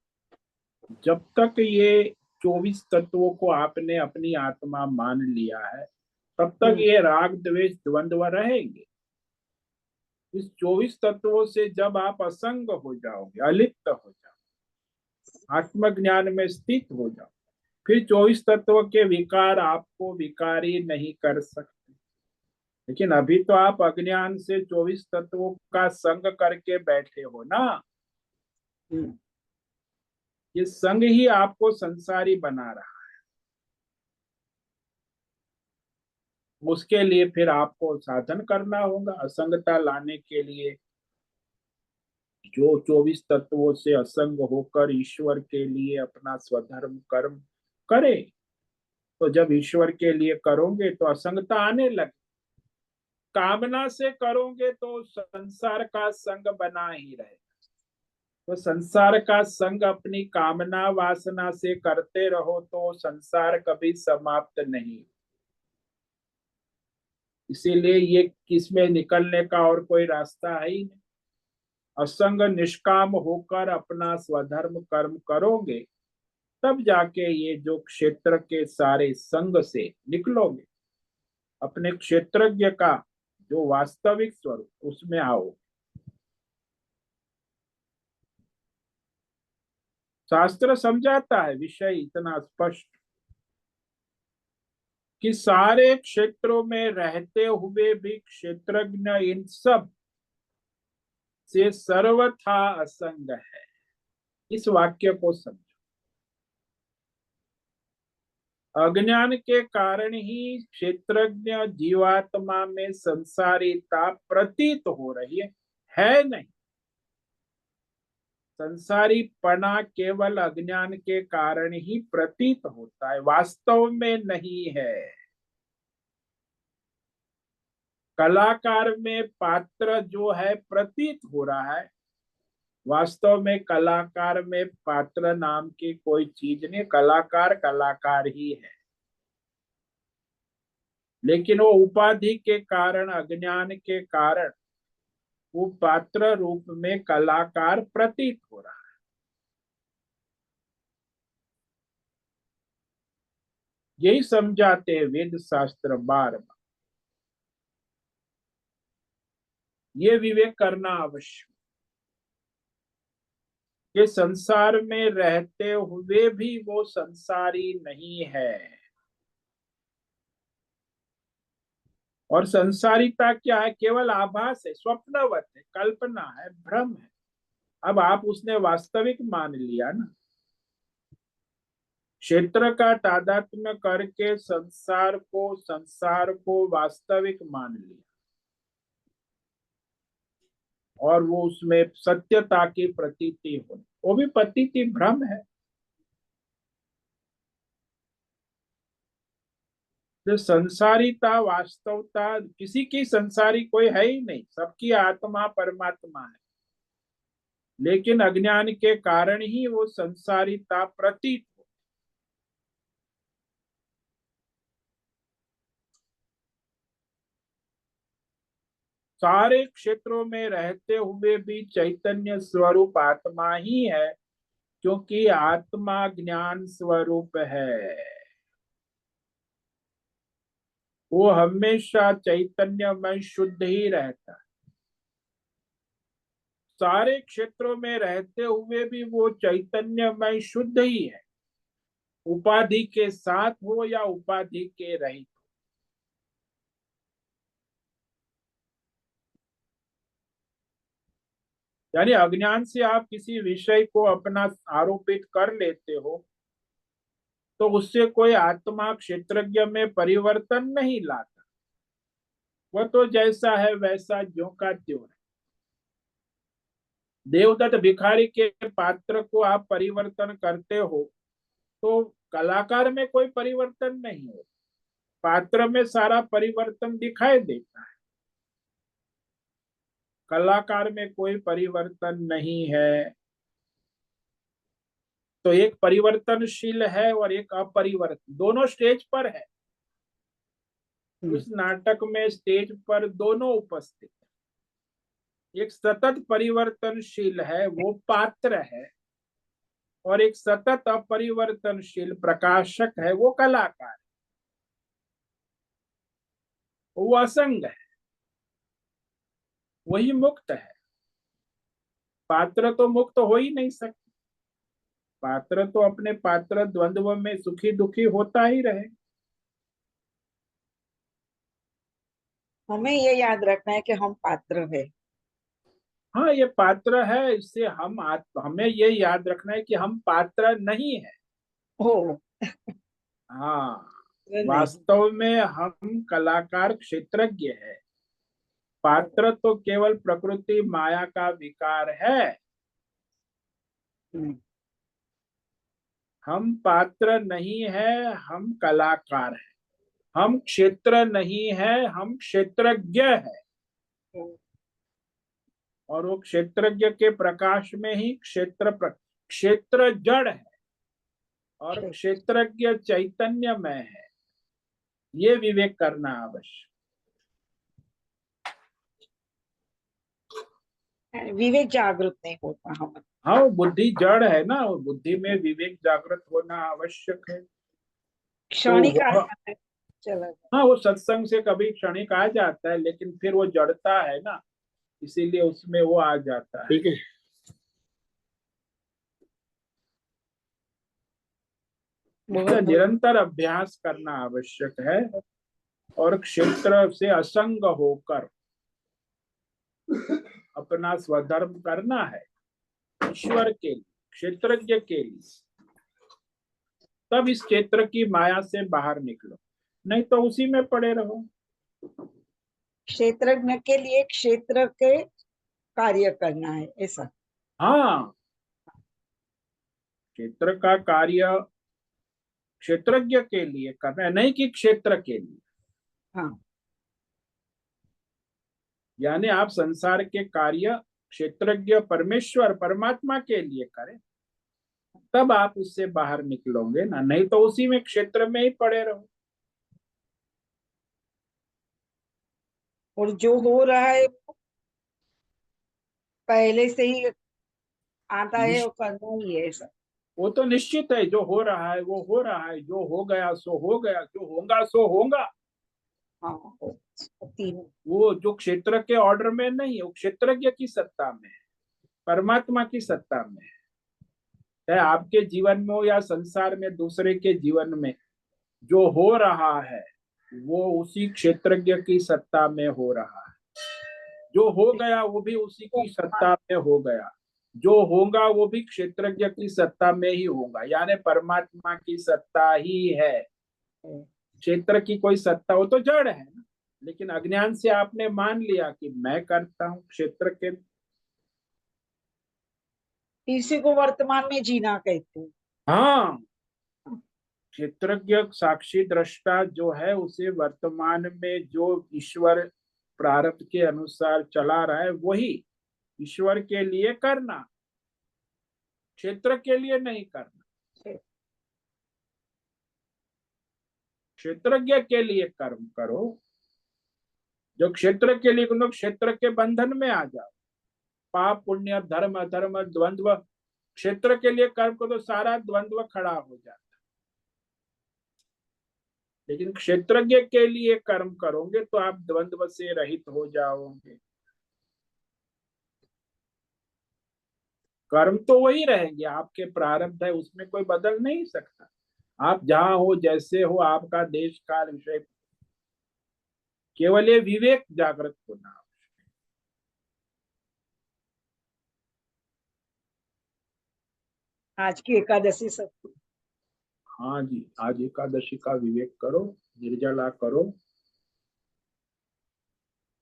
जब तक ये 24 तत्वों को आपने अपनी आत्मा मान लिया है, तब तक ये राग द्वेष द्वंद्व रहेंगे। इस 24 तत्वों से जब आप असंग हो जाओगे, अलिप्त हो जाओगे, आत्मज्ञान में स्थित हो जाओ, फिर 24 तत्व के विकार आपको विकारी नहीं कर सकते। लेकिन अभी तो आप अज्ञान से 24 तत्वों का संग करके बैठे हो ना। ये संग ही आपको संसारी बना रहा है। उसके लिए फिर आपको साधन करना होगा असंगता लाने के लिए। जो 24 तत्वों से असंग होकर ईश्वर के लिए अपना स्वधर्म कर्म करे, तो जब ईश्वर के लिए करोगे तो असंगता आने लगे। कामना से करोगे तो संसार का संग बना ही रहेगा। तो संसार का संग अपनी कामना वासना से करते रहो तो संसार कभी समाप्त नहीं। इसीलिए ये किसमें निकलने का और कोई रास्ता है ही नहीं। असंग निष्काम होकर अपना स्वधर्म कर्म करोगे, तब जाके ये जो क्षेत्र के सारे संग से निकलोगे, अपने क्षेत्रज्ञ का जो वास्तविक स्वरूप उसमें आओ। शास्त्र समझाता है विषय इतना स्पष्ट कि सारे क्षेत्रों में रहते हुए भी क्षेत्रज्ञ इन सब से सर्वथा असंग है। इस वाक्य को समझो। अज्ञान के कारण ही क्षेत्रज्ञ जीवात्मा में संसारिता प्रतीत हो रही है नहीं। संसारी पना केवल अज्ञान के कारण ही प्रतीत होता है, वास्तव में नहीं है। कलाकार में पात्र जो है प्रतीत हो रहा है, वास्तव में कलाकार में पात्र नाम की कोई चीज नहीं। कलाकार कलाकार ही है, लेकिन वो उपाधि के कारण, अज्ञान के कारण वो पात्र रूप में कलाकार प्रतीत हो रहा है। यही समझाते हैं वेद शास्त्र बार बार। ये विवेक करना आवश्यक कि संसार में रहते हुए भी वो संसारी नहीं है। और संसारिता क्या है? केवल आभास है, स्वप्नवत है, कल्पना है, भ्रम है। अब आप उसने वास्तविक मान लिया ना। क्षेत्र का तादात्म्य करके संसार को वास्तविक मान लिया, और वो उसमें सत्यता की प्रतीति हो, वो भी प्रतीति भ्रम है। जो संसारिता वास्तवता किसी की संसारी कोई है ही नहीं, सबकी आत्मा परमात्मा है। लेकिन अज्ञान के कारण ही वो संसारिता प्रतीत हो। सारे क्षेत्रों में रहते हुए भी चैतन्य स्वरूप आत्मा ही है, क्योंकि आत्मा ज्ञान स्वरूप है। वो हमेशा चैतन्यमय शुद्ध ही रहता है। सारे क्षेत्रों में रहते हुए भी वो चैतन्यमय शुद्ध ही है, उपाधि के साथ हो या उपाधि के रहित। यानी अज्ञान से आप किसी विषय को अपना आरोपित कर लेते हो, तो उससे कोई आत्मा क्षेत्रज्ञ में परिवर्तन नहीं लाता। वह तो जैसा है वैसा ज्यों का त्यों है। देवदत्त भिखारी के पात्र को आप परिवर्तन करते हो तो कलाकार में कोई परिवर्तन नहीं हो, पात्र में सारा परिवर्तन दिखाई देता है। कलाकार में कोई परिवर्तन नहीं है। तो एक परिवर्तनशील है और एक अपरिवर्तन, दोनों स्टेज पर है। उस नाटक में स्टेज पर दोनों उपस्थित। एक सतत परिवर्तनशील है, वो पात्र है, और एक सतत अपरिवर्तनशील प्रकाशक है, वो कलाकार है, वो असंग है, वही मुक्त है। पात्र तो मुक्त हो ही नहीं सकते, पात्र तो अपने पात्र द्वंद्व में सुखी दुखी होता ही रहे। हमें ये याद रखना है कि हम पात्र है। हाँ, ये पात्र है, इससे हमें ये याद रखना है कि हम पात्र नहीं है। हो हाँ, नहीं। वास्तव में हम कलाकार क्षेत्रज्ञ है, पात्र तो केवल प्रकृति माया का विकार है। हम्म, हम पात्र नहीं है, हम कलाकार है। हम क्षेत्र नहीं है, हम क्षेत्रज्ञ है। हम्म, और वो क्षेत्रज्ञ के प्रकाश में ही क्षेत्र जड़ है और क्षेत्रज्ञ चैतन्यमय है। ये विवेक करना आवश्यक। विवेक जागृत नहीं होता हम। हाँ, वो बुद्धि जड़ है ना, वो बुद्धि में विवेक जागृत होना आवश्यक है। तो क्षणिक वह, आता है, चला जाता हाँ, वो सत्संग से कभी क्षणिक आ जाता है, लेकिन फिर वो जड़ता है ना, इसीलिए उसमें वो आ जाता है। ठीक है। है। इसका बहुत बहुत निरंतर अभ्यास करना आवश्यक है और क्षेत्र से असंग होकर अपना स्वधर्म करना है ईश्वर के लिए, क्षेत्रज्ञ के लिए। तब इस क्षेत्र की माया से बाहर निकलो, नहीं तो उसी में पड़े रहो। क्षेत्रज्ञ के लिए क्षेत्र के कार्य करना है ऐसा। हाँ, क्षेत्र का कार्य क्षेत्रज्ञ के लिए करना है, नहीं कि क्षेत्र के लिए। हाँ, यानी आप संसार के कार्य क्षेत्रज्ञ परमेश्वर परमात्मा के लिए करें, तब आप उससे बाहर निकलोगे ना, नहीं तो उसी में क्षेत्र में ही पड़े रहो। और जो हो रहा है वो पहले से ही आता है और करना ही है ऐसा। वो तो निश्चित है, जो हो रहा है वो हो रहा है, जो हो गया सो हो गया, जो होगा सो होगा। हाँ, तीनों। वो जो क्षेत्र के ऑर्डर में नहीं है, वो क्षेत्रज्ञ की सत्ता में है, परमात्मा की सत्ता में है। चाहे आपके जीवन में हो या संसार में दूसरे के जीवन में, जो हो रहा है वो उसी क्षेत्रज्ञ की सत्ता में हो रहा है। जो हो गया वो भी उसी की सत्ता में हो गया, जो होगा वो भी क्षेत्रज्ञ की सत्ता में ही होगा, यानी परमात्मा की सत्ता ही है। क्षेत्र की कोई सत्ता हो तो जड़ है ना, लेकिन अज्ञान से आपने मान लिया कि मैं करता हूँ क्षेत्र के। इसी को वर्तमान में जीना कहते हैं। हाँ, क्षेत्रज्ञ साक्षी दृष्टा जो है उसे वर्तमान में जो ईश्वर प्रारब्ध के अनुसार चला रहा है वही ईश्वर के लिए करना, क्षेत्र के लिए नहीं करना। क्षेत्रज्ञ के लिए कर्म करो, जो क्षेत्र के लिए करो, क्षेत्र के बंधन में आ जाओ। पाप पुण्य धर्म अधर्म द्वंद्व, क्षेत्र के लिए कर्म करो तो सारा द्वंद्व खड़ा हो जाता। लेकिन क्षेत्रज्ञ के लिए कर्म करोगे तो आप द्वंद्व से रहित हो जाओगे। कर्म तो वही रहेंगे, आपके प्रारब्ध है, उसमें कोई बदल नहीं सकता। आप जहां हो जैसे हो, आपका देश काल विषय, केवल ये विवेक जागृत होना। आज की एकादशी सब। हाँ जी, आज एकादशी का विवेक करो, निर्जला करो।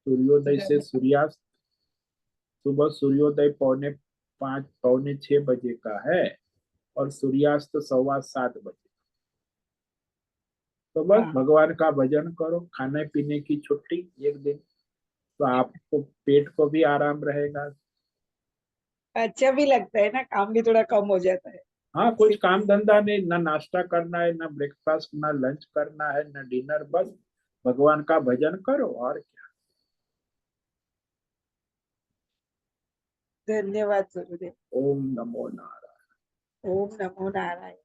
सूर्योदय से सूर्यास्त, सुबह सूर्योदय 4:45 5:45 का है और सूर्यास्त 7:15 तो बस हाँ, भगवान का भजन करो, खाने पीने की छुट्टी एक दिन, तो आपको पेट को भी आराम रहेगा। अच्छा भी लगता है ना, काम भी थोड़ा कम हो जाता है। हाँ, कुछ काम धंधा नहीं, ना नाश्ता करना है, ना ब्रेकफास्ट, ना लंच करना है, ना डिनर, बस भगवान का भजन करो और क्या। धन्यवाद गुरुदेव। ओम नमो नारायण। ओम नमो नारायण।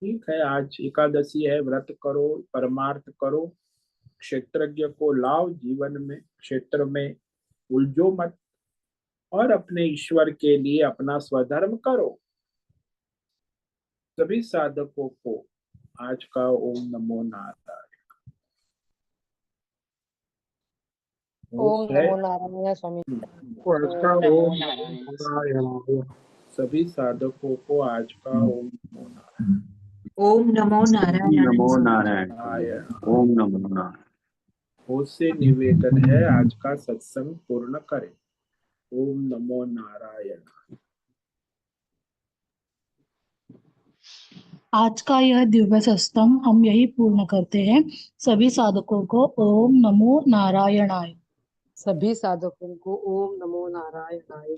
ठीक है, आज एकादशी है, व्रत करो, परमार्थ करो, क्षेत्रज्ञ को लाओ जीवन में, क्षेत्र में उलझो मत, और अपने ईश्वर के लिए अपना स्वधर्म करो। सभी साधकों को आज का ओम नमो नारायण। ओम है नमो नारायण स्वामी। आज का ओम नमो ओम नारायण। नारायण। सभी साधकों को आज का ओम नमो नारायण। ओम नमो नारायण। नमो नारायण। ओम नमो नारायण। बहुत से निवेदन है, आज का सत्संग पूर्ण करें। ओम नमो नारायण। आज का यह दिव्य सत्संग हम यही पूर्ण करते हैं। सभी साधकों को ओम नमो नारायणाय। सभी साधकों को ओम नमो नारायणाय।